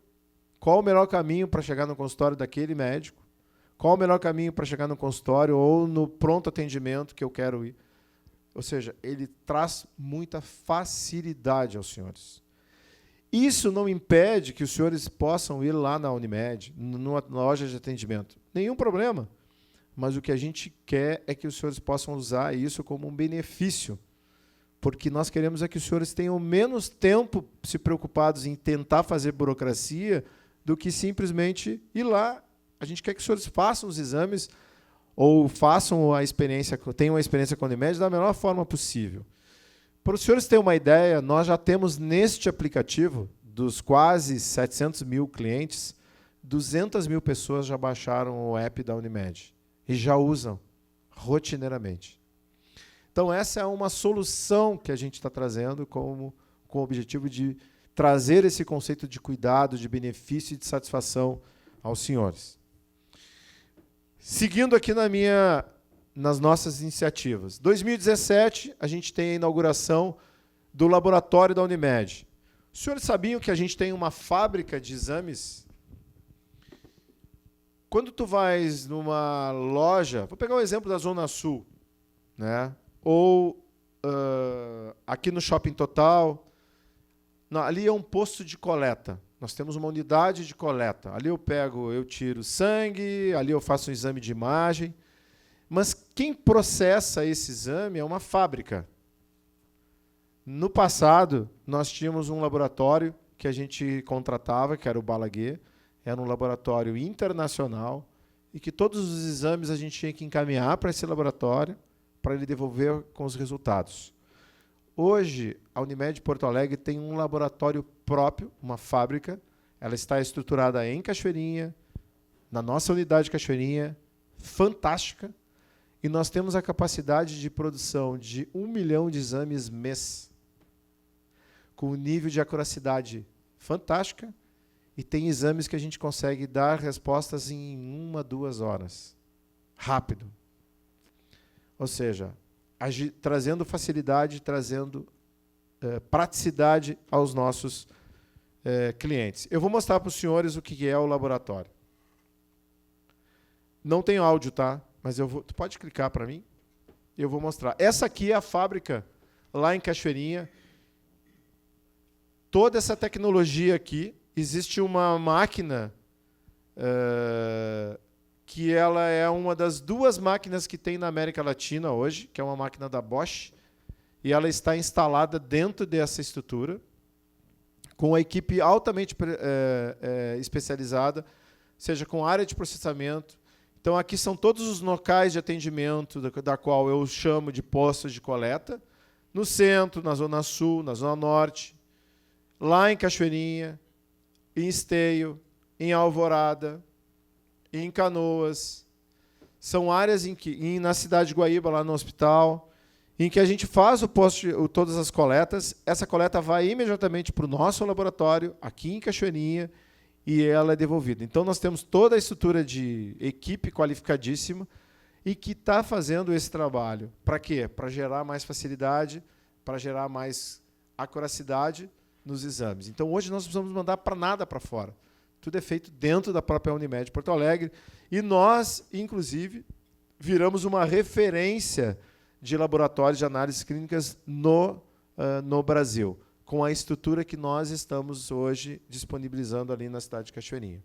qual o melhor caminho para chegar no consultório daquele médico, qual o melhor caminho para chegar no consultório ou no pronto atendimento que eu quero ir. Ou seja, ele traz muita facilidade aos senhores. Isso não impede que os senhores possam ir lá na Unimed, numa loja de atendimento. Nenhum problema. Mas o que a gente quer é que os senhores possam usar isso como um benefício. Porque nós queremos é que os senhores tenham menos tempo se preocupados em tentar fazer burocracia do que simplesmente ir lá. A gente quer que os senhores façam os exames ou façam a experiência, tenham a experiência com a Unimed da melhor forma possível. Para os senhores terem uma ideia, nós já temos neste aplicativo, dos quase 700 mil clientes, 200 mil pessoas já baixaram o app da Unimed e já usam rotineiramente. Então, essa é uma solução que a gente está trazendo com o objetivo de trazer esse conceito de cuidado, de benefício e de satisfação aos senhores. Seguindo aqui nas nossas iniciativas. 2017, a gente tem a inauguração do laboratório da Unimed. Os senhores sabiam que a gente tem uma fábrica de exames? Quando tu vais numa loja, vou pegar o exemplo da Zona Sul, né? Ou aqui no Shopping Total, ali é um posto de coleta. Nós temos uma unidade de coleta. Ali eu tiro sangue, ali eu faço um exame de imagem. Mas quem processa esse exame é uma fábrica. No passado, nós tínhamos um laboratório que a gente contratava, que era o Balaguer, era um laboratório internacional, e que todos os exames a gente tinha que encaminhar para esse laboratório, para ele devolver com os resultados. Hoje, a Unimed Porto Alegre tem um laboratório próprio, uma fábrica, ela está estruturada em Cachoeirinha, na nossa unidade de Cachoeirinha, fantástica, e nós temos a capacidade de produção de 1 milhão de exames mês, com um nível de acuracidade fantástica, e tem exames que a gente consegue dar respostas em 1 a 2 horas. Rápido. Ou seja, trazendo facilidade, trazendo praticidade aos nossos clientes. Eu vou mostrar para os senhores o que é o laboratório. Não tem áudio, tá? Mas tu pode clicar para mim? Eu vou mostrar. Essa aqui é a fábrica lá em Cachoeirinha. Toda essa tecnologia aqui, existe uma máquina que ela é uma das 2 máquinas que tem na América Latina hoje, que é uma máquina da Bosch, e ela está instalada dentro dessa estrutura, com a equipe altamente especializada, seja com área de processamento. Então, aqui são todos os locais de atendimento, da qual eu chamo de postos de coleta, no centro, na Zona Sul, na Zona Norte, lá em Cachoeirinha, em Esteio, em Alvorada, em Canoas, São áreas em que, na cidade de Guaíba, lá no hospital, em que a gente faz todas as coletas, essa coleta vai imediatamente para o nosso laboratório, aqui em Cachoeirinha, e ela é devolvida. Então, nós temos toda a estrutura de equipe qualificadíssima e que está fazendo esse trabalho. Para quê? Para gerar mais facilidade, para gerar mais acuracidade nos exames. Então, hoje, nós não precisamos mandar para nada para fora. Tudo é feito dentro da própria Unimed Porto Alegre. E nós, inclusive, viramos uma referência de laboratórios de análises clínicas no Brasil, com a estrutura que nós estamos hoje disponibilizando ali na cidade de Cachoeirinha.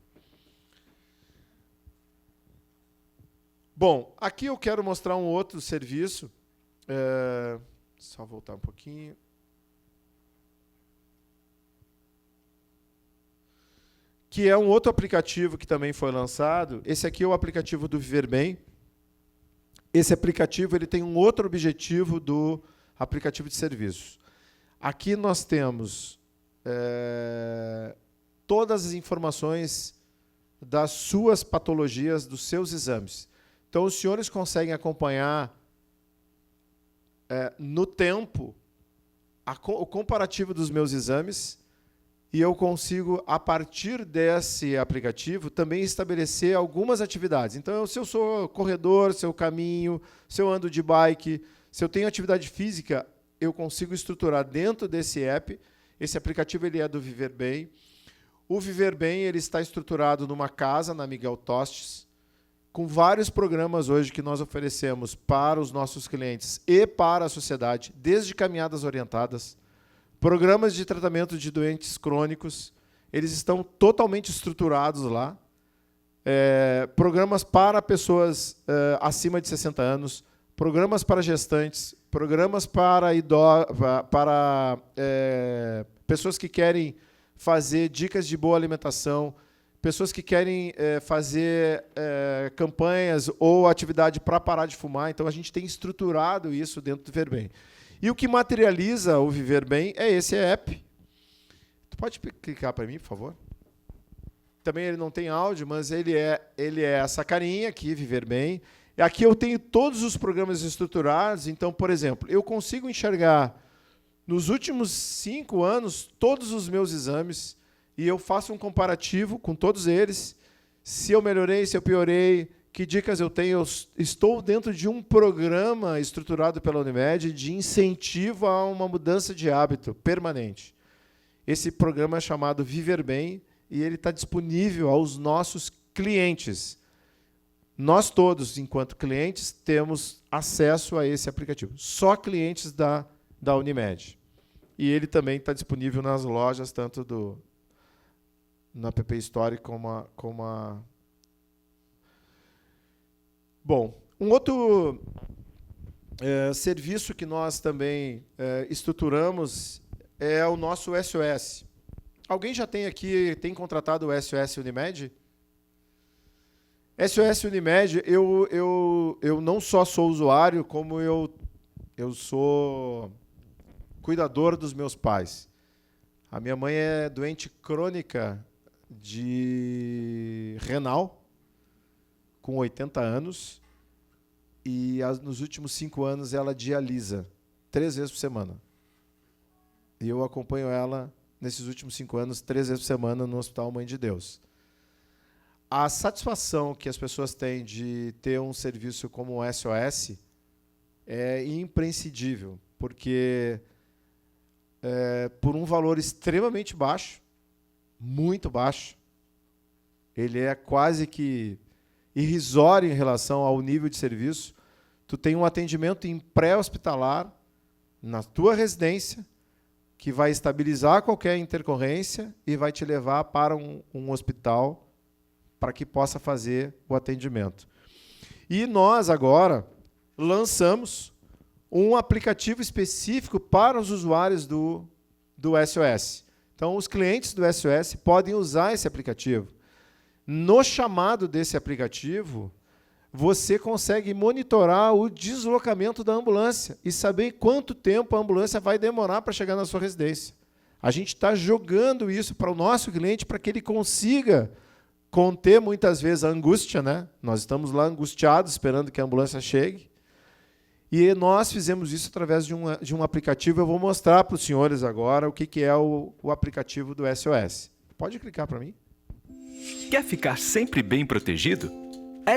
Bom, aqui eu quero mostrar um outro serviço. Só voltar um pouquinho. Que é um outro aplicativo que também foi lançado. Esse aqui é o aplicativo do Viver Bem. Esse aplicativo ele tem um outro objetivo do aplicativo de serviços. Aqui nós temos todas as informações das suas patologias, dos seus exames. Então, os senhores conseguem acompanhar no tempo o comparativo dos meus exames e eu consigo, a partir desse aplicativo, também estabelecer algumas atividades. Então, se eu sou corredor, se eu caminho, se eu ando de bike, se eu tenho atividade física, eu consigo estruturar dentro desse app. Esse aplicativo ele é do Viver Bem. O Viver Bem ele está estruturado numa casa, na Miguel Tostes, com vários programas hoje que nós oferecemos para os nossos clientes e para a sociedade, desde caminhadas orientadas, programas de tratamento de doentes crônicos, eles estão totalmente estruturados lá. Programas para pessoas acima de 60 anos, programas para gestantes, programas para pessoas que querem fazer dicas de boa alimentação, pessoas que querem fazer campanhas ou atividade para parar de fumar. Então, a gente tem estruturado isso dentro do Viver Bem. E o que materializa o Viver Bem é esse app. Tu pode clicar para mim, por favor? Também ele não tem áudio, mas ele é essa carinha aqui, Viver Bem. E aqui eu tenho todos os programas estruturados. Então, por exemplo, eu consigo enxergar nos últimos 5 anos todos os meus exames e eu faço um comparativo com todos eles. Se eu melhorei, se eu piorei, que dicas eu tenho. Eu estou dentro de um programa estruturado pela Unimed de incentivo a uma mudança de hábito permanente. Esse programa é chamado Viver Bem e ele está disponível aos nossos clientes. Nós todos, enquanto clientes, temos acesso a esse aplicativo. Só clientes da Unimed. E ele também está disponível nas lojas, tanto na PP Store como a... Bom, um outro serviço que nós também estruturamos é o nosso SOS. Alguém já tem contratado o SOS Unimed? SOS Unimed, eu não só sou usuário, como eu sou cuidador dos meus pais. A minha mãe é doente crônica de renal, com 80 anos, e nos últimos 5 anos ela dialisa 3 vezes por semana. E eu acompanho ela, nesses últimos 5 anos, 3 vezes por semana no Hospital Mãe de Deus. A satisfação que as pessoas têm de ter um serviço como o SOS é imprescindível, porque por um valor extremamente baixo, muito baixo, ele é quase que irrisório em relação ao nível de serviço. Tu tem um atendimento em pré-hospitalar na tua residência que vai estabilizar qualquer intercorrência e vai te levar para um hospital para que possa fazer o atendimento. E nós, agora, lançamos um aplicativo específico para os usuários do SOS. Então, os clientes do SOS podem usar esse aplicativo. No chamado desse aplicativo, você consegue monitorar o deslocamento da ambulância e saber quanto tempo a ambulância vai demorar para chegar na sua residência. A gente está jogando isso para o nosso cliente para que ele consiga conter muitas vezes a angústia, né? Nós estamos lá angustiados, esperando que a ambulância chegue. E nós fizemos isso através de um aplicativo. Eu vou mostrar para os senhores agora o que é o aplicativo do SOS. Pode clicar para mim. Quer ficar sempre bem protegido?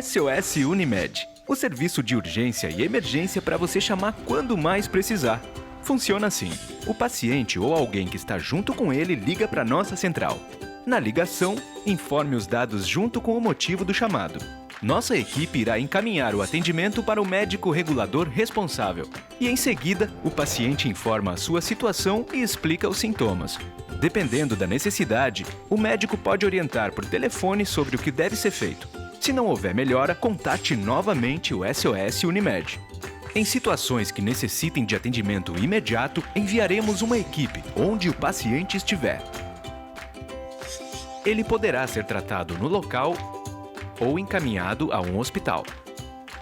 SOS Unimed, o serviço de urgência e emergência para você chamar quando mais precisar. Funciona assim: o paciente ou alguém que está junto com ele liga para a nossa central. Na ligação, informe os dados junto com o motivo do chamado. Nossa equipe irá encaminhar o atendimento para o médico regulador responsável. E em seguida, o paciente informa a sua situação e explica os sintomas. Dependendo da necessidade, o médico pode orientar por telefone sobre o que deve ser feito. Se não houver melhora, contate novamente o SOS Unimed. Em situações que necessitem de atendimento imediato, enviaremos uma equipe onde o paciente estiver. Ele poderá ser tratado no local ou encaminhado a um hospital.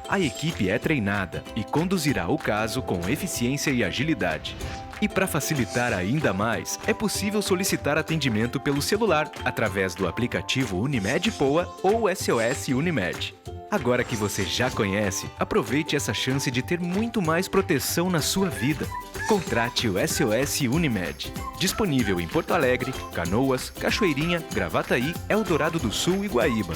A equipe é treinada e conduzirá o caso com eficiência e agilidade. E para facilitar ainda mais, é possível solicitar atendimento pelo celular através do aplicativo Unimed Poa ou SOS Unimed. Agora que você já conhece, aproveite essa chance de ter muito mais proteção na sua vida. Contrate o SOS Unimed. Disponível em Porto Alegre, Canoas, Cachoeirinha, Gravataí, Eldorado do Sul e Guaíba.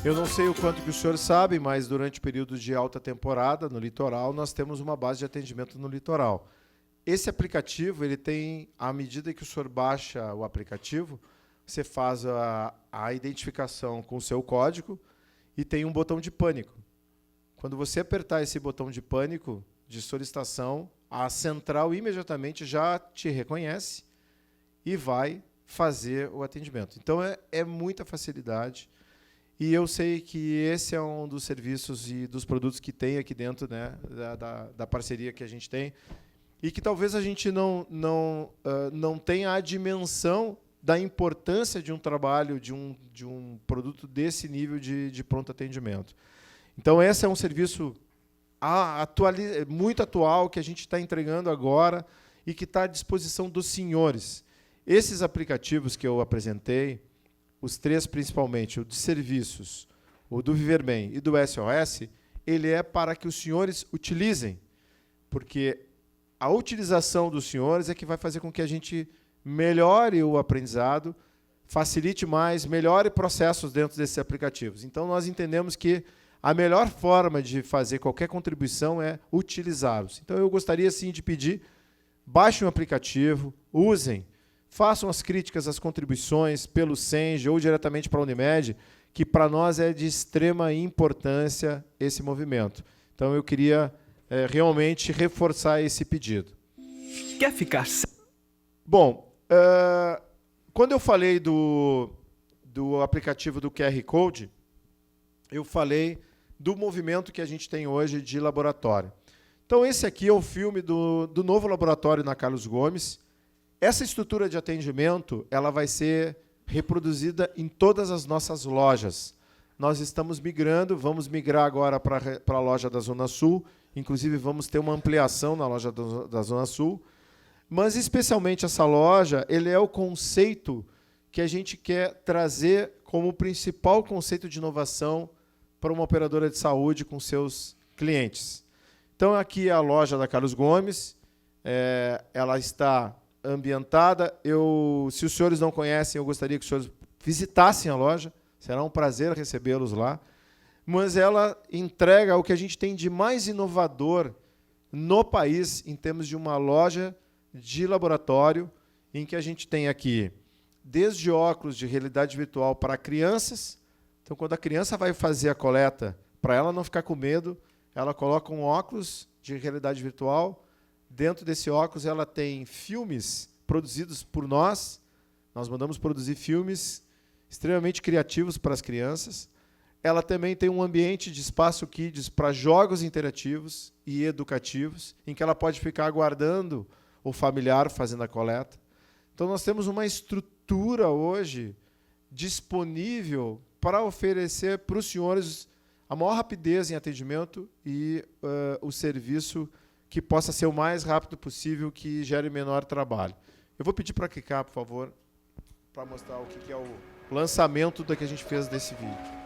Eu não sei o quanto que os senhores sabem, mas durante o período de alta temporada, no litoral, nós temos uma base de atendimento no litoral. Esse aplicativo, ele tem, à medida que o senhor baixa o aplicativo, você faz a identificação com o seu código e tem um botão de pânico. Quando você apertar esse botão de pânico, de solicitação, a central imediatamente já te reconhece e vai fazer o atendimento. Então, é muita facilidade. E eu sei que esse é um dos serviços e dos produtos que tem aqui dentro, né, da parceria que a gente tem, e que talvez a gente não tenha a dimensão da importância de um trabalho, de um produto desse nível de pronto atendimento. Então, esse é um serviço muito atual que a gente está entregando agora e que está à disposição dos senhores. Esses aplicativos que eu apresentei, os três principalmente, o de serviços, o do Viver Bem e do SOS, ele é para que os senhores utilizem, porque a utilização dos senhores é que vai fazer com que a gente melhore o aprendizado, facilite mais, melhore processos dentro desses aplicativos. Então, nós entendemos que a melhor forma de fazer qualquer contribuição é utilizá-los. Então, eu gostaria, sim, de pedir, baixem o aplicativo, usem, façam as críticas, as contribuições pelo SENGE ou diretamente para a Unimed, que para nós é de extrema importância esse movimento. Então, eu queria realmente reforçar esse pedido. Quer ficar... Bom, quando eu falei do aplicativo do QR Code, eu falei do movimento que a gente tem hoje de laboratório. Então, esse aqui é o filme do novo laboratório na Carlos Gomes. Essa estrutura de atendimento ela vai ser reproduzida em todas as nossas lojas. Nós estamos migrando, vamos migrar agora para a loja da Zona Sul, inclusive vamos ter uma ampliação na loja da Zona Sul, mas especialmente essa loja, ele é o conceito que a gente quer trazer como principal conceito de inovação para uma operadora de saúde com seus clientes. Então, aqui é a loja da Carlos Gomes, ela está ambientada. Se os senhores não conhecem, eu gostaria que os senhores visitassem a loja, será um prazer recebê-los lá, mas ela entrega o que a gente tem de mais inovador no país em termos de uma loja de laboratório, em que a gente tem aqui desde óculos de realidade virtual para crianças. Então, quando a criança vai fazer a coleta, para ela não ficar com medo, ela coloca um óculos de realidade virtual. Dentro desse óculos, ela tem filmes produzidos por nós. Nós mandamos produzir filmes extremamente criativos para as crianças. Ela também tem um ambiente de espaço kids para jogos interativos e educativos, em que ela pode ficar aguardando o familiar fazendo a coleta. Então, nós temos uma estrutura hoje disponível para oferecer para os senhores a maior rapidez em atendimento e o serviço que possa ser o mais rápido possível, que gere menor trabalho. Eu vou pedir para clicar, por favor. para mostrar o que é o lançamento do que a gente fez desse vídeo.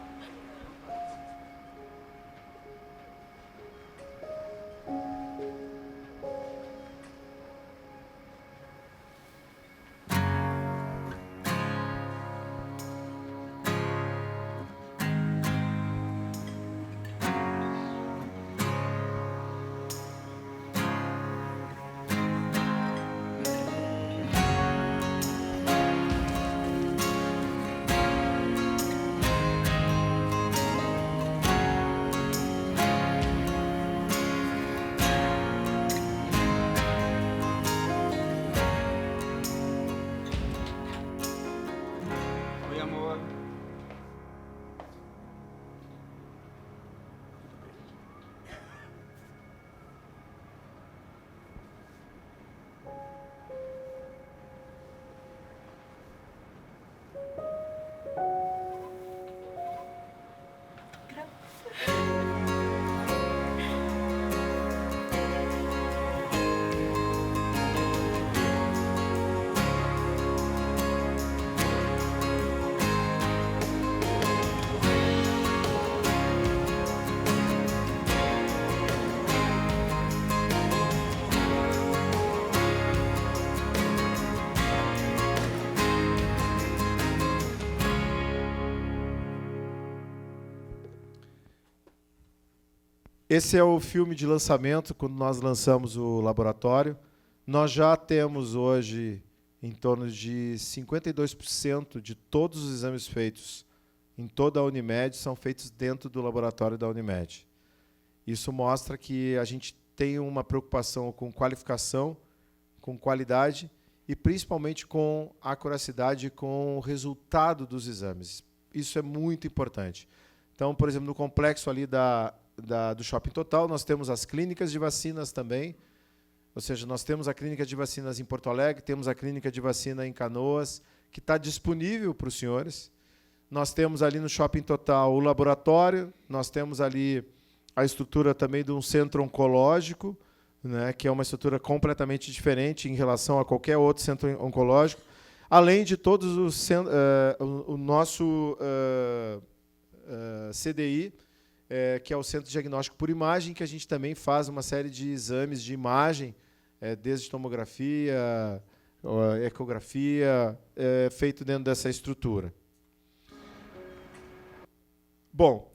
Oi, amor. Esse é o filme de lançamento, quando nós lançamos o laboratório. Nós já temos hoje em torno de 52% de todos os exames feitos em toda a Unimed são feitos dentro do laboratório da Unimed. Isso mostra que a gente tem uma preocupação com qualificação, com qualidade e principalmente com acuracidade e com o resultado dos exames. Isso é muito importante. Então, por exemplo, no complexo ali do Shopping Total, nós temos as clínicas de vacinas também, ou seja, nós temos a clínica de vacinas em Porto Alegre, temos a clínica de vacina em Canoas, que está disponível para os senhores. Nós temos ali no Shopping Total o laboratório, nós temos ali a estrutura também de um centro oncológico, né, que é uma estrutura completamente diferente em relação a qualquer outro centro oncológico, além de todos o nosso CDI, que é o Centro de Diagnóstico por Imagem, que a gente também faz uma série de exames de imagem, desde tomografia, ecografia, feito dentro dessa estrutura. Bom,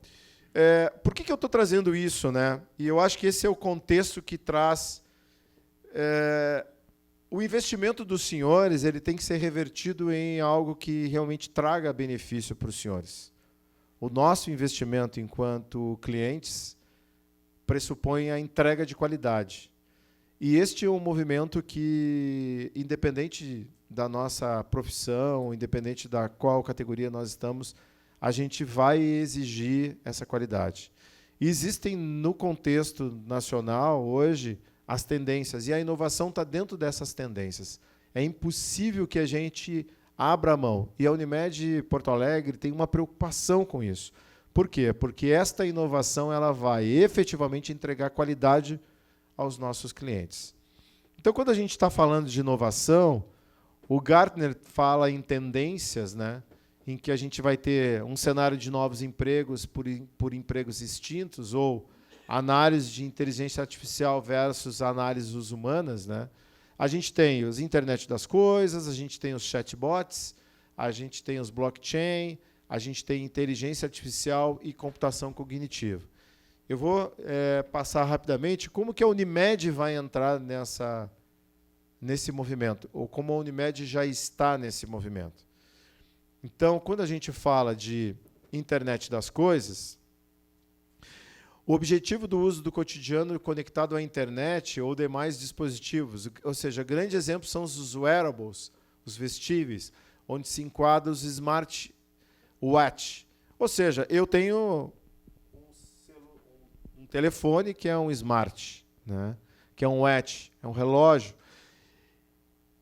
por que eu estou trazendo isso, né? E eu acho que esse é o contexto que traz... o investimento dos senhores ele tem que ser revertido em algo que realmente traga benefício para os senhores. O nosso investimento enquanto clientes pressupõe a entrega de qualidade. E este é um movimento que, independente da nossa profissão, independente da qual categoria nós estamos, a gente vai exigir essa qualidade. E existem, no contexto nacional, hoje, as tendências, e a inovação está dentro dessas tendências. É impossível que a gente abra a mão. E a Unimed Porto Alegre tem uma preocupação com isso. Por quê? Porque esta inovação ela vai efetivamente entregar qualidade aos nossos clientes. Então, quando a gente está falando de inovação, o Gartner fala em tendências, né, em que a gente vai ter um cenário de novos empregos por empregos extintos, ou análise de inteligência artificial versus análises humanas, né? A gente tem os internet das coisas, a gente tem os chatbots, a gente tem os blockchain, a gente tem inteligência artificial e computação cognitiva. Eu vou passar rapidamente como que a Unimed vai entrar nesse movimento, ou como a Unimed já está nesse movimento. Então, quando a gente fala de internet das coisas, o objetivo do uso do cotidiano conectado à internet ou demais dispositivos, ou seja, grandes exemplos são os wearables, os vestíveis, onde se enquadra os smartwatch. Ou seja, eu tenho um telefone que é um smart, né? Que é um watch, é um relógio.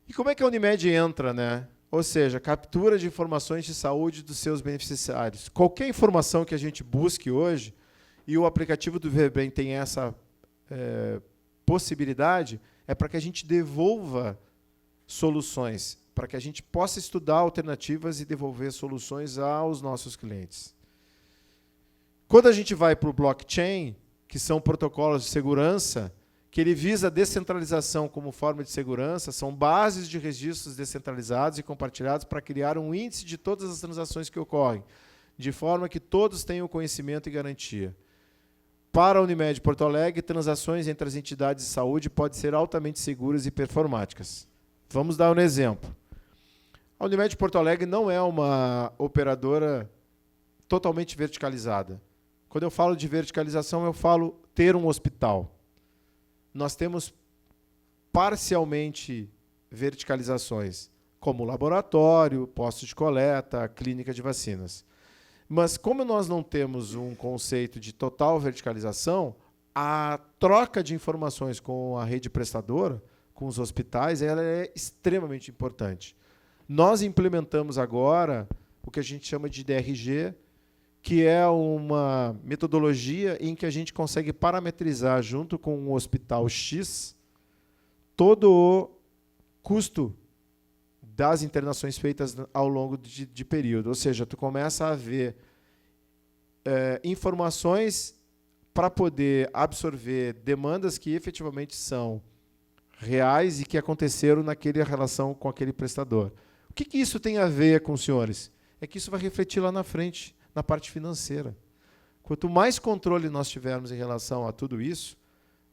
E como é que a Unimed entra, né? Ou seja, captura de informações de saúde dos seus beneficiários. Qualquer informação que a gente busque hoje, e o aplicativo do VBem tem essa possibilidade, é para que a gente devolva soluções para que a gente possa estudar alternativas e devolver soluções aos nossos clientes. Quando a gente vai para o blockchain, que são protocolos de segurança, que ele visa a descentralização como forma de segurança, são bases de registros descentralizados e compartilhados para criar um índice de todas as transações que ocorrem, de forma que todos tenham conhecimento e garantia. Para a Unimed Porto Alegre, transações entre as entidades de saúde podem ser altamente seguras e performáticas. Vamos dar um exemplo. A Unimed Porto Alegre não é uma operadora totalmente verticalizada. Quando eu falo de verticalização, eu falo ter um hospital. Nós temos parcialmente verticalizações, como laboratório, posto de coleta, clínica de vacinas. Mas como nós não temos um conceito de total verticalização, a troca de informações com a rede prestadora, com os hospitais, ela é extremamente importante. Nós implementamos agora o que a gente chama de DRG, que é uma metodologia em que a gente consegue parametrizar, junto com um hospital X, todo o custo das internações feitas ao longo de período. Ou seja, tu começa a ver informações para poder absorver demandas que efetivamente são reais e que aconteceram naquela relação com aquele prestador. O que isso tem a ver com os senhores? É que isso vai refletir lá na frente, na parte financeira. Quanto mais controle nós tivermos em relação a tudo isso,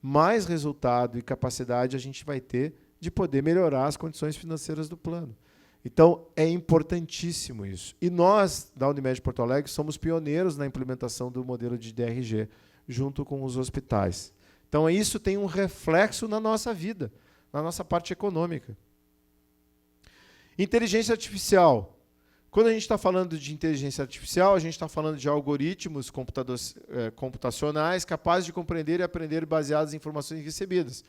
mais resultado e capacidade a gente vai ter de poder melhorar as condições financeiras do plano. Então, é importantíssimo isso. E nós, da Unimed Porto Alegre, somos pioneiros na implementação do modelo de DRG, junto com os hospitais. Então, isso tem um reflexo na nossa vida, na nossa parte econômica. Inteligência artificial. Quando a gente está falando de inteligência artificial, a gente está falando de algoritmos computacionais capazes de compreender e aprender baseados em informações recebidas.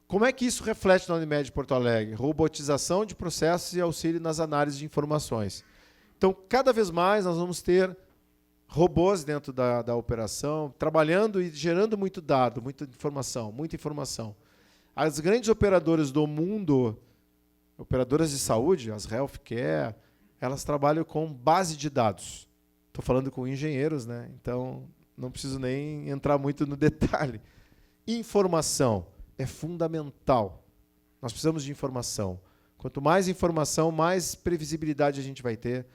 Como é que isso reflete na Unimed Porto Alegre? Robotização de processos e auxílio nas análises de informações. Então, cada vez mais nós vamos ter robôs dentro da operação, trabalhando e gerando muito dado, muita informação. As grandes operadoras do mundo, operadoras de saúde, as healthcare, elas trabalham com base de dados. Estou falando com engenheiros, né? Então não preciso nem entrar muito no detalhe. Informação é fundamental. Nós precisamos de informação. Quanto mais informação, mais previsibilidade a gente vai ter,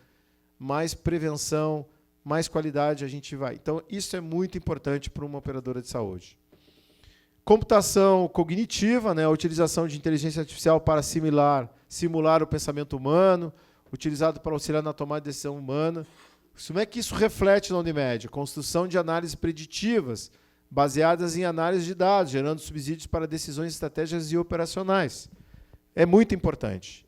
mais prevenção, mais qualidade a gente vai. Então, isso é muito importante para uma operadora de saúde. Computação cognitiva, né? A utilização de inteligência artificial para simular o pensamento humano, utilizado para auxiliar na tomada de decisão humana. Como é que isso reflete na Unimed? Construção de análises preditivas, baseadas em análise de dados, gerando subsídios para decisões estratégicas e operacionais. É muito importante.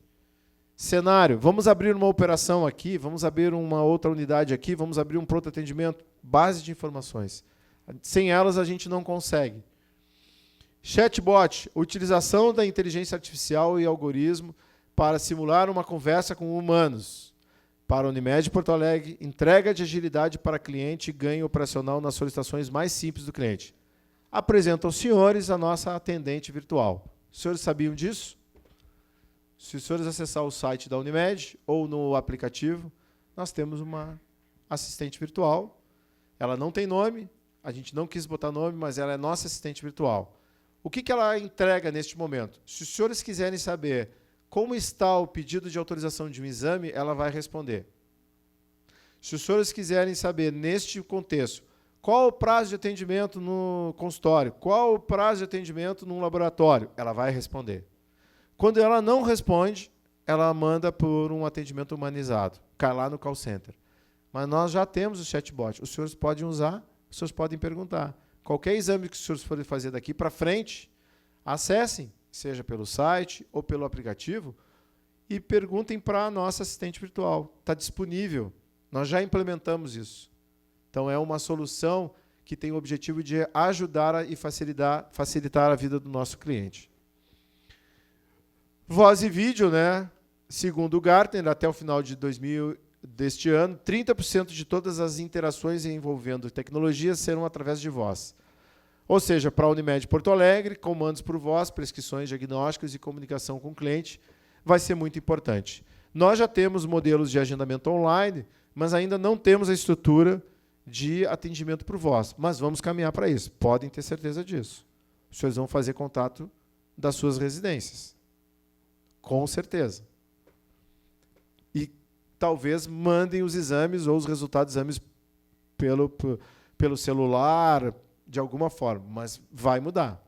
Cenário. Vamos abrir uma operação aqui, vamos abrir uma outra unidade aqui, vamos abrir um pronto atendimento. Base de informações. Sem elas, a gente não consegue. Chatbot. Utilização da inteligência artificial e algoritmo para simular uma conversa com humanos. Para a Unimed Porto Alegre, entrega de agilidade para cliente e ganho operacional nas solicitações mais simples do cliente. Apresento aos senhores a nossa atendente virtual. Os senhores sabiam disso? Se os senhores acessar o site da Unimed ou no aplicativo, nós temos uma assistente virtual. Ela não tem nome, a gente não quis botar nome, mas ela é nossa assistente virtual. O que ela entrega neste momento? Se os senhores quiserem saber como está o pedido de autorização de um exame, ela vai responder. Se os senhores quiserem saber, neste contexto, qual o prazo de atendimento no consultório, qual o prazo de atendimento num laboratório, ela vai responder. Quando ela não responde, ela manda por um atendimento humanizado, cai lá no call center. Mas nós já temos o chatbot. Os senhores podem usar, os senhores podem perguntar. Qualquer exame que os senhores forem fazer daqui para frente, acessem, seja pelo site ou pelo aplicativo, e perguntem para a nossa assistente virtual. Está disponível. Nós já implementamos isso. Então, é uma solução que tem o objetivo de ajudar e facilitar a vida do nosso cliente. Voz e vídeo, né? Segundo o Gartner, até o final deste ano, 30% de todas as interações envolvendo tecnologia serão através de voz. Ou seja, para a Unimed Porto Alegre, comandos por voz, prescrições diagnósticas e comunicação com o cliente vai ser muito importante. Nós já temos modelos de agendamento online, mas ainda não temos a estrutura de atendimento por voz. Mas vamos caminhar para isso. Podem ter certeza disso. Os senhores vão fazer contato das suas residências. Com certeza. E talvez mandem os exames ou os resultados dos exames pelo celular, de alguma forma, mas vai mudar.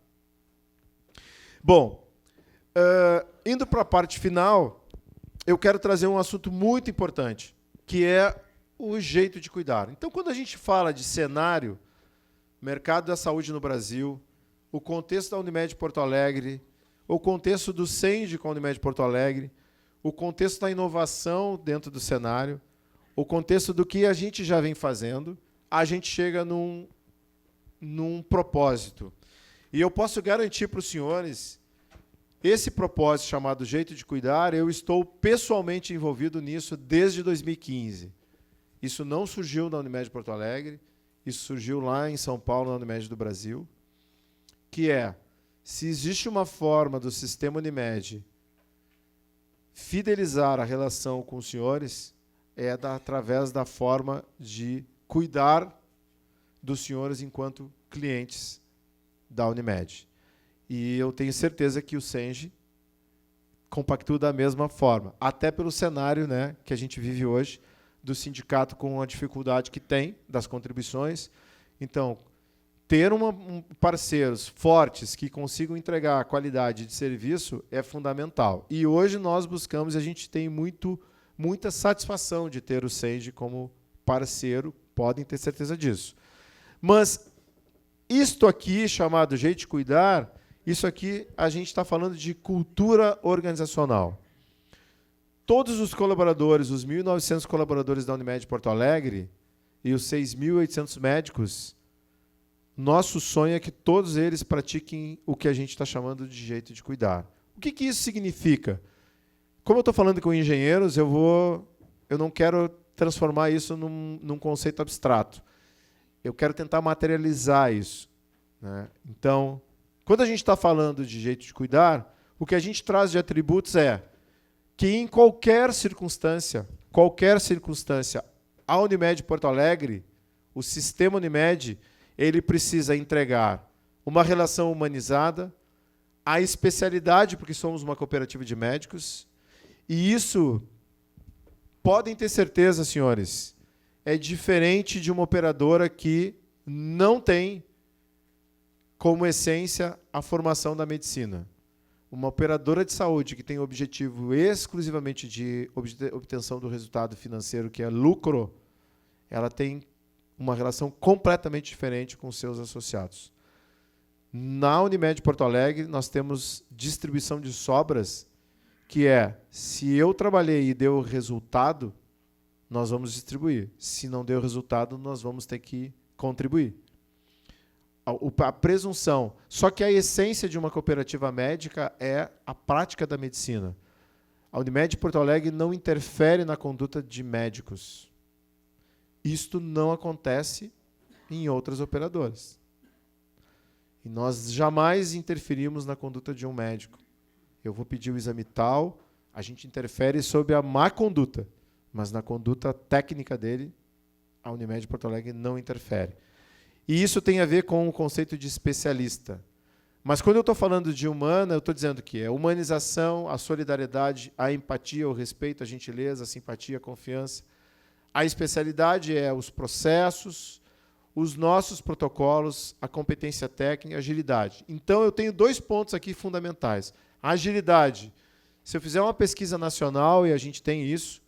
Bom, indo para a parte final, eu quero trazer um assunto muito importante, que é o jeito de cuidar. Então, quando a gente fala de cenário, mercado da saúde no Brasil, o contexto da Unimed Porto Alegre, o contexto do CEND com a Unimed Porto Alegre, o contexto da inovação dentro do cenário, o contexto do que a gente já vem fazendo, a gente chega num propósito. E eu posso garantir para os senhores, esse propósito chamado Jeito de Cuidar, eu estou pessoalmente envolvido nisso desde 2015. Isso não surgiu na Unimed Porto Alegre, isso surgiu lá em São Paulo, na Unimed do Brasil, que é, se existe uma forma do sistema Unimed fidelizar a relação com os senhores, é através da forma de cuidar dos senhores enquanto clientes da Unimed. E eu tenho certeza que o CENG compactua da mesma forma, até pelo cenário, né, que a gente vive hoje, do sindicato com a dificuldade que tem das contribuições. Então, ter parceiros fortes que consigam entregar a qualidade de serviço é fundamental. E hoje nós buscamos, e a gente tem muita satisfação de ter o CENG como parceiro, podem ter certeza disso. Mas isto aqui, chamado Jeito de Cuidar, isso aqui a gente está falando de cultura organizacional. Todos os colaboradores, os 1.900 colaboradores da Unimed Porto Alegre e os 6.800 médicos, nosso sonho é que todos eles pratiquem o que a gente está chamando de jeito de cuidar. O que isso significa? Como eu estou falando com engenheiros, eu não quero transformar isso num conceito abstrato. Eu quero tentar materializar isso, né? Então, quando a gente está falando de jeito de cuidar, o que a gente traz de atributos é que em qualquer circunstância, a Unimed Porto Alegre, o sistema Unimed, ele precisa entregar uma relação humanizada, a especialidade, porque somos uma cooperativa de médicos, e isso, podem ter certeza, senhores, é diferente de uma operadora que não tem como essência a formação da medicina. Uma operadora de saúde que tem o objetivo exclusivamente de obtenção do resultado financeiro, que é lucro, ela tem uma relação completamente diferente com os seus associados. Na Unimed Porto Alegre, nós temos distribuição de sobras, que é, se eu trabalhei e deu resultado, nós vamos distribuir. Se não deu resultado, nós vamos ter que contribuir. A presunção. Só que a essência de uma cooperativa médica é a prática da medicina. A Unimed Porto Alegre não interfere na conduta de médicos. Isto não acontece em outras operadoras. E nós jamais interferimos na conduta de um médico. Eu vou pedir o exame tal, a gente interfere sobre a má conduta, mas na conduta técnica dele, a Unimed Porto Alegre não interfere. E isso tem a ver com o conceito de especialista. Mas quando eu estou falando de humana, eu estou dizendo que é a humanização, a solidariedade, a empatia, o respeito, a gentileza, a simpatia, a confiança. A especialidade é os processos, os nossos protocolos, a competência técnica e a agilidade. Então, eu tenho 2 pontos aqui fundamentais. A agilidade. Se eu fizer uma pesquisa nacional, e a gente tem isso,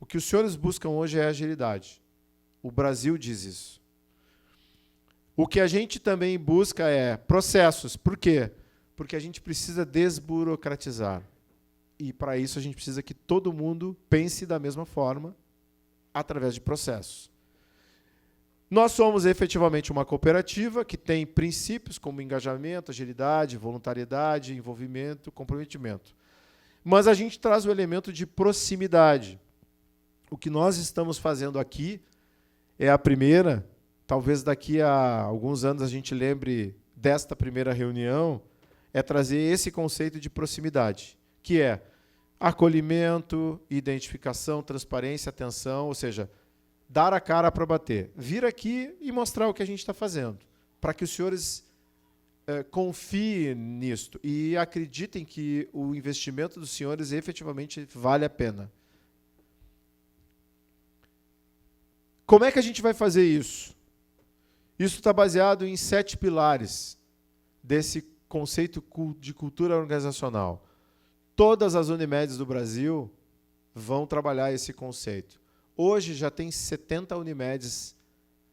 o que os senhores buscam hoje é agilidade. O Brasil diz isso. O que a gente também busca é processos. Por quê? Porque a gente precisa desburocratizar. E, para isso, a gente precisa que todo mundo pense da mesma forma, através de processos. Nós somos efetivamente uma cooperativa que tem princípios como engajamento, agilidade, voluntariedade, envolvimento, comprometimento. Mas a gente traz o elemento de proximidade. O que nós estamos fazendo aqui é a primeira, talvez daqui a alguns anos a gente lembre desta primeira reunião, é trazer esse conceito de proximidade, que é acolhimento, identificação, transparência, atenção, ou seja, dar a cara para bater. Vir aqui e mostrar o que a gente está fazendo, para que os senhores confiem nisto e acreditem que o investimento dos senhores efetivamente vale a pena. Como é que a gente vai fazer isso? Isso está baseado em 7 pilares desse conceito de cultura organizacional. Todas as Unimedes do Brasil vão trabalhar esse conceito. Hoje já tem 70 Unimedes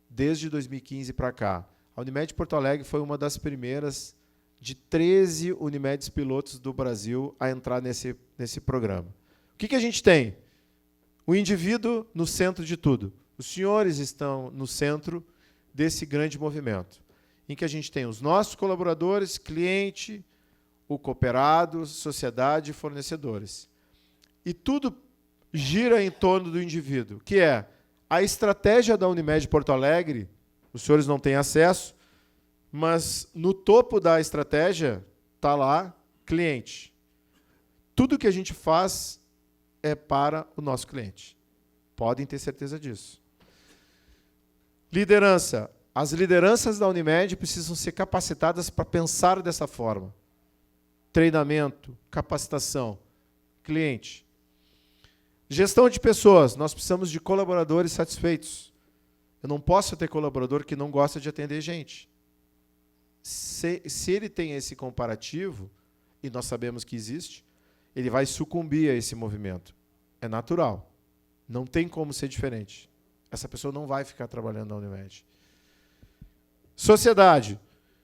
desde 2015 para cá. A Unimed Porto Alegre foi uma das primeiras de 13 Unimedes pilotos do Brasil a entrar nesse programa. O que a gente tem? O indivíduo no centro de tudo. Os senhores estão no centro desse grande movimento, em que a gente tem os nossos colaboradores, cliente, o cooperado, sociedade e fornecedores. E tudo gira em torno do indivíduo, que é a estratégia da Unimed Porto Alegre. Os senhores não têm acesso, mas no topo da estratégia está lá cliente. Tudo que a gente faz é para o nosso cliente. Podem ter certeza disso. Liderança. As lideranças da Unimed precisam ser capacitadas para pensar dessa forma. Treinamento, capacitação, cliente. Gestão de pessoas. Nós precisamos de colaboradores satisfeitos. Eu não posso ter colaborador que não gosta de atender gente. Se ele tem esse comparativo, e nós sabemos que existe, ele vai sucumbir a esse movimento. É natural. Não tem como ser diferente. Essa pessoa não vai ficar trabalhando na Unimed. Sociedade.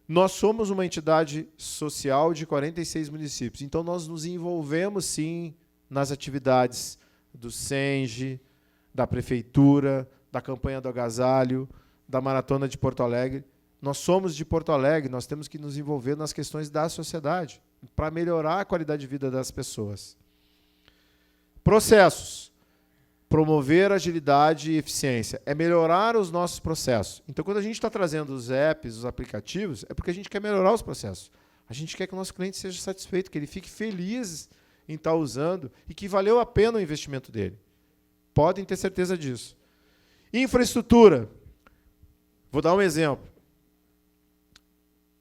Nós somos uma entidade social de 46 municípios. Então, nós nos envolvemos, sim, nas atividades do SENGE, da Prefeitura, da campanha do agasalho, da Maratona de Porto Alegre. Nós somos de Porto Alegre, nós temos que nos envolver nas questões da sociedade, para melhorar a qualidade de vida das pessoas. Processos. Promover agilidade e eficiência. É melhorar os nossos processos. Então, quando a gente está trazendo os apps, os aplicativos, é porque a gente quer melhorar os processos. A gente quer que o nosso cliente seja satisfeito, que ele fique feliz em estar usando e que valeu a pena o investimento dele. Podem ter certeza disso. Infraestrutura. Vou dar um exemplo.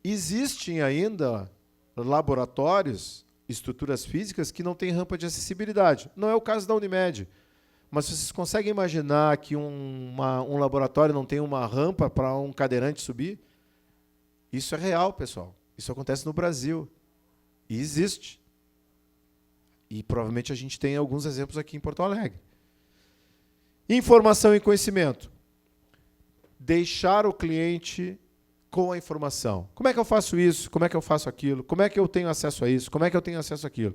Existem ainda laboratórios, estruturas físicas que não têm rampa de acessibilidade. Não é o caso da Unimed. Mas vocês conseguem imaginar que um laboratório não tem uma rampa para um cadeirante subir? Isso é real, pessoal. Isso acontece no Brasil. E existe. E provavelmente a gente tem alguns exemplos aqui em Porto Alegre. Informação e conhecimento. Deixar o cliente com a informação. Como é que eu faço isso? Como é que eu faço aquilo? Como é que eu tenho acesso a isso? Como é que eu tenho acesso àquilo?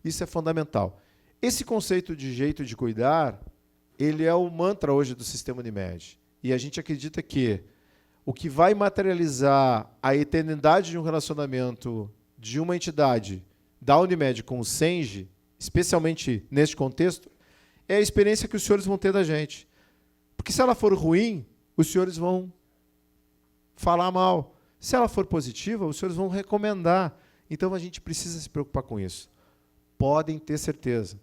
Isso é fundamental. Esse conceito de jeito de cuidar, ele é o mantra hoje do sistema Unimed. E a gente acredita que o que vai materializar a eternidade de um relacionamento de uma entidade da Unimed com o SENGE, especialmente neste contexto, é a experiência que os senhores vão ter da gente. Porque se ela for ruim, os senhores vão falar mal. Se ela for positiva, os senhores vão recomendar. Então a gente precisa se preocupar com isso. Podem ter certeza.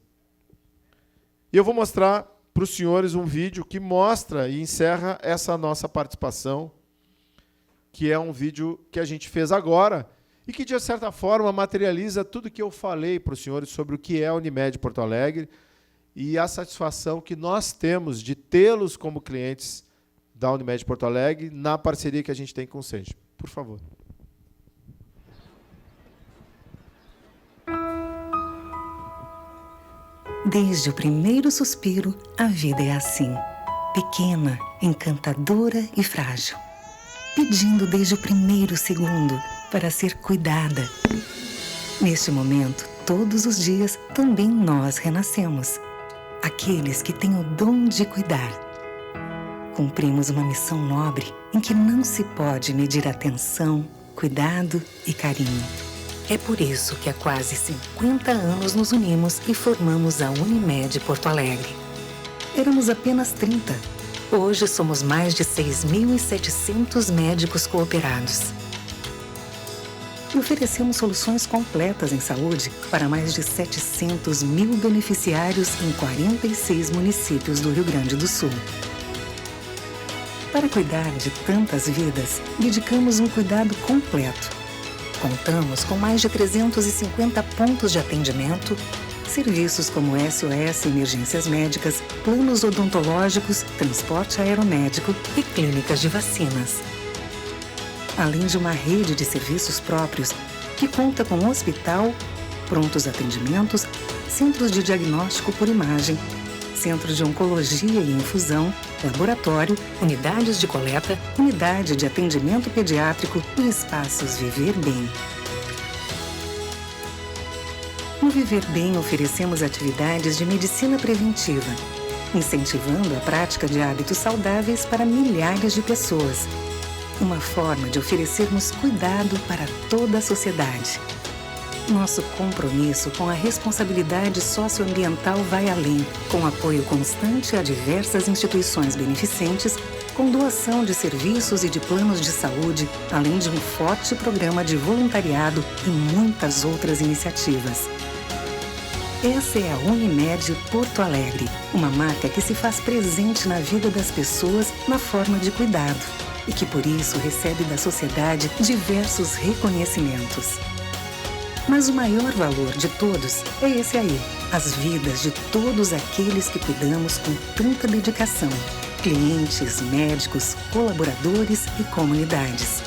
E eu vou mostrar para os senhores um vídeo que mostra e encerra essa nossa participação, que é um vídeo que a gente fez agora e que, de certa forma, materializa tudo que eu falei para os senhores sobre o que é a Unimed Porto Alegre e a satisfação que nós temos de tê-los como clientes da Unimed Porto Alegre na parceria que a gente tem com o SENGE. Por favor. Desde o primeiro suspiro, a vida é assim. Pequena, encantadora e frágil. Pedindo desde o primeiro segundo para ser cuidada. Neste momento, todos os dias, também nós renascemos. Aqueles que têm o dom de cuidar. Cumprimos uma missão nobre em que não se pode medir atenção, cuidado e carinho. É por isso que há quase 50 anos nos unimos e formamos a Unimed Porto Alegre. Éramos apenas 30. Hoje somos mais de 6.700 médicos cooperados. E oferecemos soluções completas em saúde para mais de 700 400 mil beneficiários em 46 municípios do Rio Grande do Sul. Para cuidar de tantas vidas, dedicamos um cuidado completo. Contamos com mais de 350 pontos de atendimento, serviços como SOS Emergências Médicas, planos odontológicos, transporte aeromédico e clínicas de vacinas. Além de uma rede de serviços próprios que conta com hospital, prontos atendimentos, centros de diagnóstico por imagem, centro de oncologia e infusão, laboratório, unidades de coleta, unidade de atendimento pediátrico e espaços Viver Bem. No Viver Bem, oferecemos atividades de medicina preventiva, incentivando a prática de hábitos saudáveis para milhares de pessoas. Uma forma de oferecermos cuidado para toda a sociedade. Nosso compromisso com a responsabilidade socioambiental vai além, com apoio constante a diversas instituições beneficentes, com doação de serviços e de planos de saúde, além de um forte programa de voluntariado e muitas outras iniciativas. Essa é a Unimed Porto Alegre, uma marca que se faz presente na vida das pessoas na forma de cuidado e que por isso recebe da sociedade diversos reconhecimentos. Mas o maior valor de todos é esse aí, as vidas de todos aqueles que cuidamos com tanta dedicação, clientes, médicos, colaboradores e comunidades.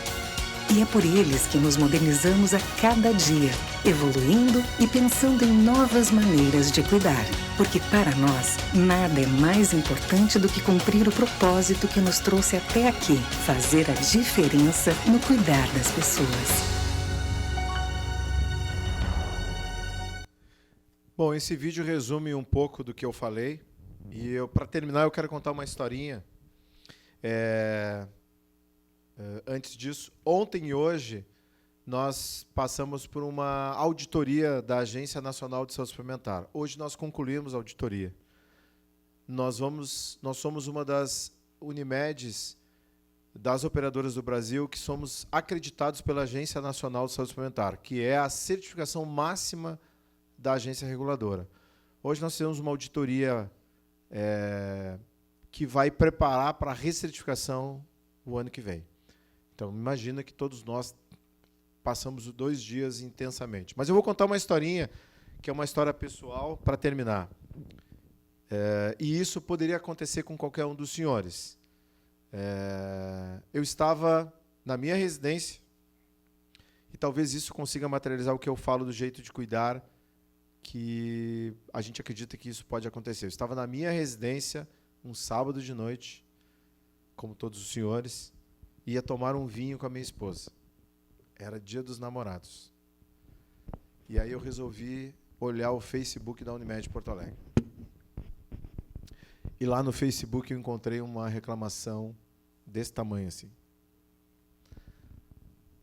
E é por eles que nos modernizamos a cada dia, evoluindo e pensando em novas maneiras de cuidar. Porque para nós, nada é mais importante do que cumprir o propósito que nos trouxe até aqui, fazer a diferença no cuidar das pessoas. Bom, esse vídeo resume um pouco do que eu falei. E para terminar, eu quero contar uma historinha. Antes disso, ontem e hoje, nós passamos por uma auditoria da Agência Nacional de Saúde Suplementar. Hoje nós concluímos a auditoria. Nós somos uma das Unimedes, das operadoras do Brasil, que somos acreditados pela Agência Nacional de Saúde Suplementar, que é a certificação máxima da agência reguladora. Hoje nós temos uma auditoria que vai preparar para a recertificação o ano que vem. Então, imagina que todos nós passamos 2 dias intensamente. Mas eu vou contar uma historinha, que é uma história pessoal, para terminar. E isso poderia acontecer com qualquer um dos senhores. Eu estava na minha residência, e talvez isso consiga materializar o que eu falo do jeito de cuidar, que a gente acredita que isso pode acontecer. Eu estava na minha residência, um sábado de noite, como todos os senhores, ia tomar um vinho com a minha esposa. Era dia dos namorados. E aí eu resolvi olhar o Facebook da Unimed Porto Alegre. E lá no Facebook eu encontrei uma reclamação desse tamanho assim.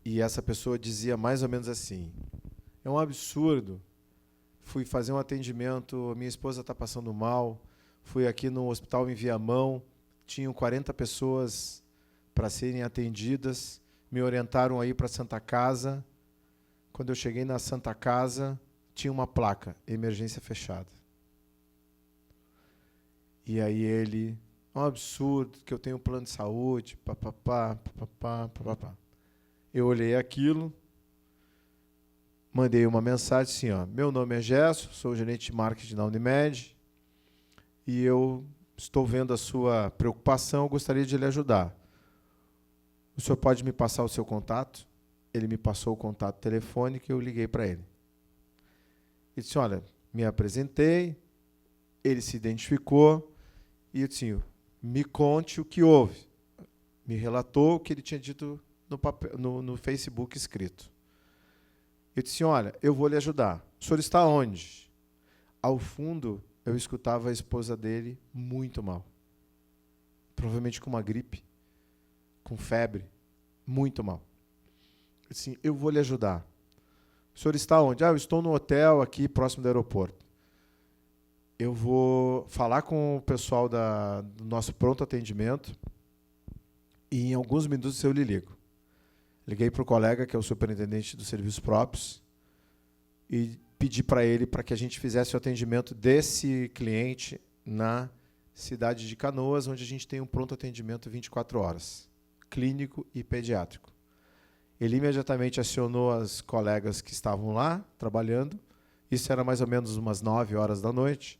E essa pessoa dizia mais ou menos assim: é um absurdo. Fui fazer um atendimento, minha esposa está passando mal, fui aqui no hospital em Viamão, tinham 40 pessoas para serem atendidas, me orientaram a ir para a Santa Casa. Quando eu cheguei na Santa Casa, tinha uma placa, emergência fechada. E aí ele, é um absurdo, que eu tenho um plano de saúde, papapá, papapá, papapá. Eu olhei aquilo, mandei uma mensagem assim, ó: meu nome é Gesso, sou gerente de marketing da Unimed, e eu estou vendo a sua preocupação, eu gostaria de lhe ajudar. O senhor pode me passar o seu contato? Ele me passou o contato telefônico e eu liguei para ele. Ele disse: olha, me apresentei, ele se identificou, e eu disse: me conte o que houve. Me relatou o que ele tinha dito no Facebook escrito. Eu disse: olha, eu vou lhe ajudar. O senhor está onde? Ao fundo, eu escutava a esposa dele muito mal. Provavelmente com uma gripe, com febre, muito mal. Eu disse: eu vou lhe ajudar. O senhor está onde? Eu estou no hotel aqui, próximo do aeroporto. Eu vou falar com o pessoal do nosso pronto atendimento e em alguns minutos eu lhe ligo. Liguei para o colega, que é o superintendente dos serviços próprios, e pedi para ele para que a gente fizesse o atendimento desse cliente na cidade de Canoas, onde a gente tem um pronto atendimento 24 horas, clínico e pediátrico. Ele imediatamente acionou as colegas que estavam lá, trabalhando. Isso era mais ou menos umas 9 horas da noite.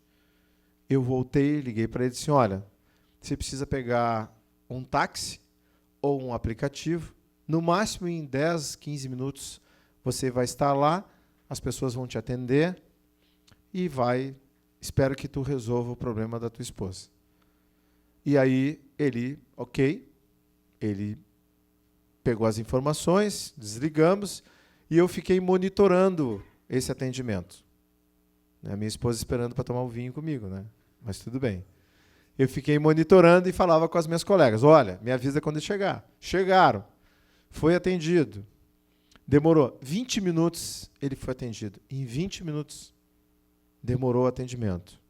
Eu voltei, liguei para ele e disse, olha, você precisa pegar um táxi ou um aplicativo. No máximo, em 10, 15 minutos, você vai estar lá, as pessoas vão te atender e espero que tu resolva o problema da tua esposa. E aí, ele pegou as informações, desligamos, e eu fiquei monitorando esse atendimento. A minha esposa esperando para tomar um vinho comigo, né? Mas tudo bem. Eu fiquei monitorando e falava com as minhas colegas, olha, me avisa quando chegar. Chegaram. Foi atendido. Demorou 20 minutos, ele foi atendido. Em 20 minutos, demorou o atendimento.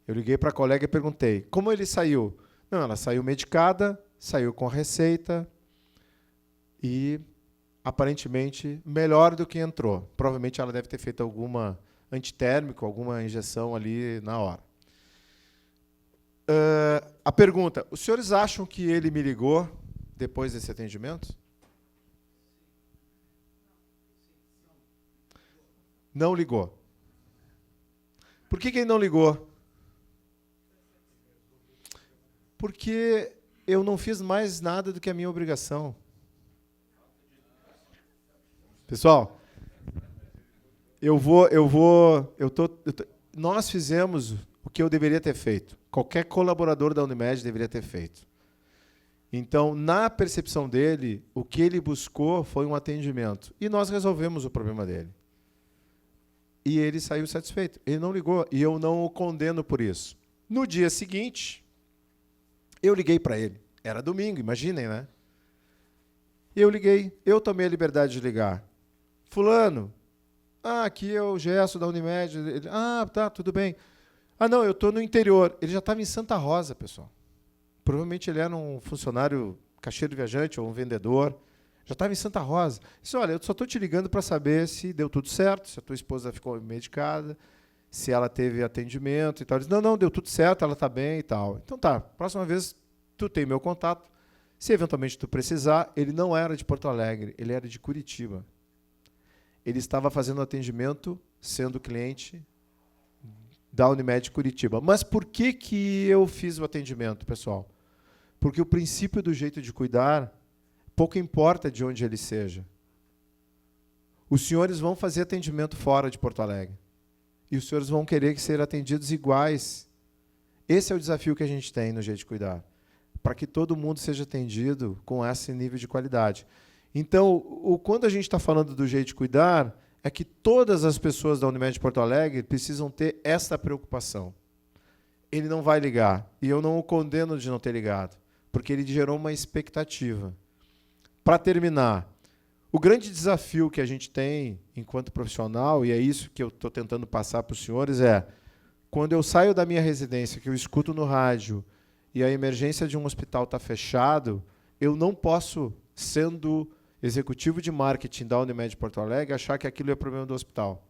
Eu liguei para a colega e perguntei, como ele saiu? Não, ela saiu medicada, saiu com receita e, aparentemente, melhor do que entrou. Provavelmente ela deve ter feito alguma antitérmico, alguma injeção ali na hora. A pergunta, os senhores acham que ele me ligou depois desse atendimento? Não ligou. Por que ele não ligou? Porque eu não fiz mais nada do que a minha obrigação. Pessoal, nós fizemos o que eu deveria ter feito. Qualquer colaborador da Unimed deveria ter feito. Então, na percepção dele, o que ele buscou foi um atendimento. E nós resolvemos o problema dele. E ele saiu satisfeito. Ele não ligou. E eu não o condeno por isso. No dia seguinte, eu liguei para ele. Era domingo, imaginem, né? Eu liguei. Eu tomei a liberdade de ligar. Fulano, aqui é o Gesso da Unimed. Ele, tá, tudo bem. Não, eu estou no interior. Ele já estava em Santa Rosa, pessoal. Provavelmente ele era um funcionário, caixeiro viajante ou um vendedor. Já estava em Santa Rosa. Disse, olha, eu só estou te ligando para saber se deu tudo certo, se a tua esposa ficou medicada, se ela teve atendimento e tal. Ele disse, não, deu tudo certo, ela está bem e tal. Então tá, próxima vez tu tem meu contato. Se eventualmente tu precisar, ele não era de Porto Alegre, ele era de Curitiba. Ele estava fazendo atendimento, sendo cliente da Unimed Curitiba. Mas por que eu fiz o atendimento, pessoal? Porque o princípio do jeito de cuidar, pouco importa de onde ele seja. Os senhores vão fazer atendimento fora de Porto Alegre. E os senhores vão querer ser atendidos iguais. Esse é o desafio que a gente tem no jeito de cuidar. Para que todo mundo seja atendido com esse nível de qualidade. Então, quando a gente está falando do jeito de cuidar, é que todas as pessoas da Unimed de Porto Alegre precisam ter essa preocupação. Ele não vai ligar. E eu não o condeno de não ter ligado. Porque ele gerou uma expectativa. Para terminar, o grande desafio que a gente tem enquanto profissional, e é isso que eu estou tentando passar para os senhores, é quando eu saio da minha residência, que eu escuto no rádio, e a emergência de um hospital está fechado, eu não posso, sendo executivo de marketing da Unimed de Porto Alegre, achar que aquilo é problema do hospital.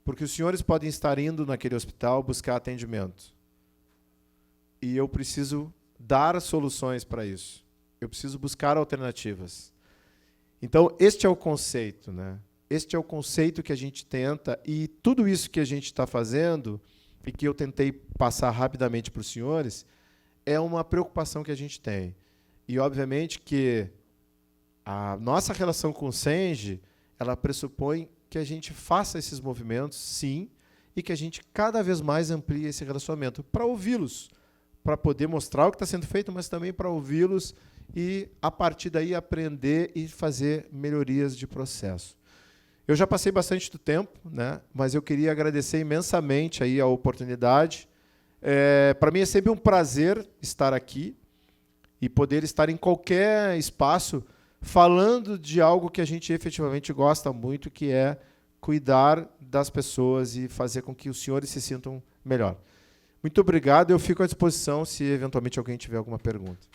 Porque os senhores podem estar indo naquele hospital buscar atendimento. E eu preciso dar soluções para isso. Eu preciso buscar alternativas. Então, este é o conceito, né? Este é o conceito que a gente tenta, e tudo isso que a gente está fazendo, e que eu tentei passar rapidamente para os senhores, é uma preocupação que a gente tem. E, obviamente, que a nossa relação com o Senge, ela pressupõe que a gente faça esses movimentos, sim, e que a gente cada vez mais amplie esse relacionamento para ouvi-los, para poder mostrar o que está sendo feito, mas também para ouvi-los e, a partir daí, aprender e fazer melhorias de processo. Eu já passei bastante do tempo, né? Mas eu queria agradecer imensamente aí a oportunidade. Para mim é sempre um prazer estar aqui e poder estar em qualquer espaço falando de algo que a gente efetivamente gosta muito, que é cuidar das pessoas e fazer com que os senhores se sintam melhor. Muito obrigado, eu fico à disposição se eventualmente alguém tiver alguma pergunta.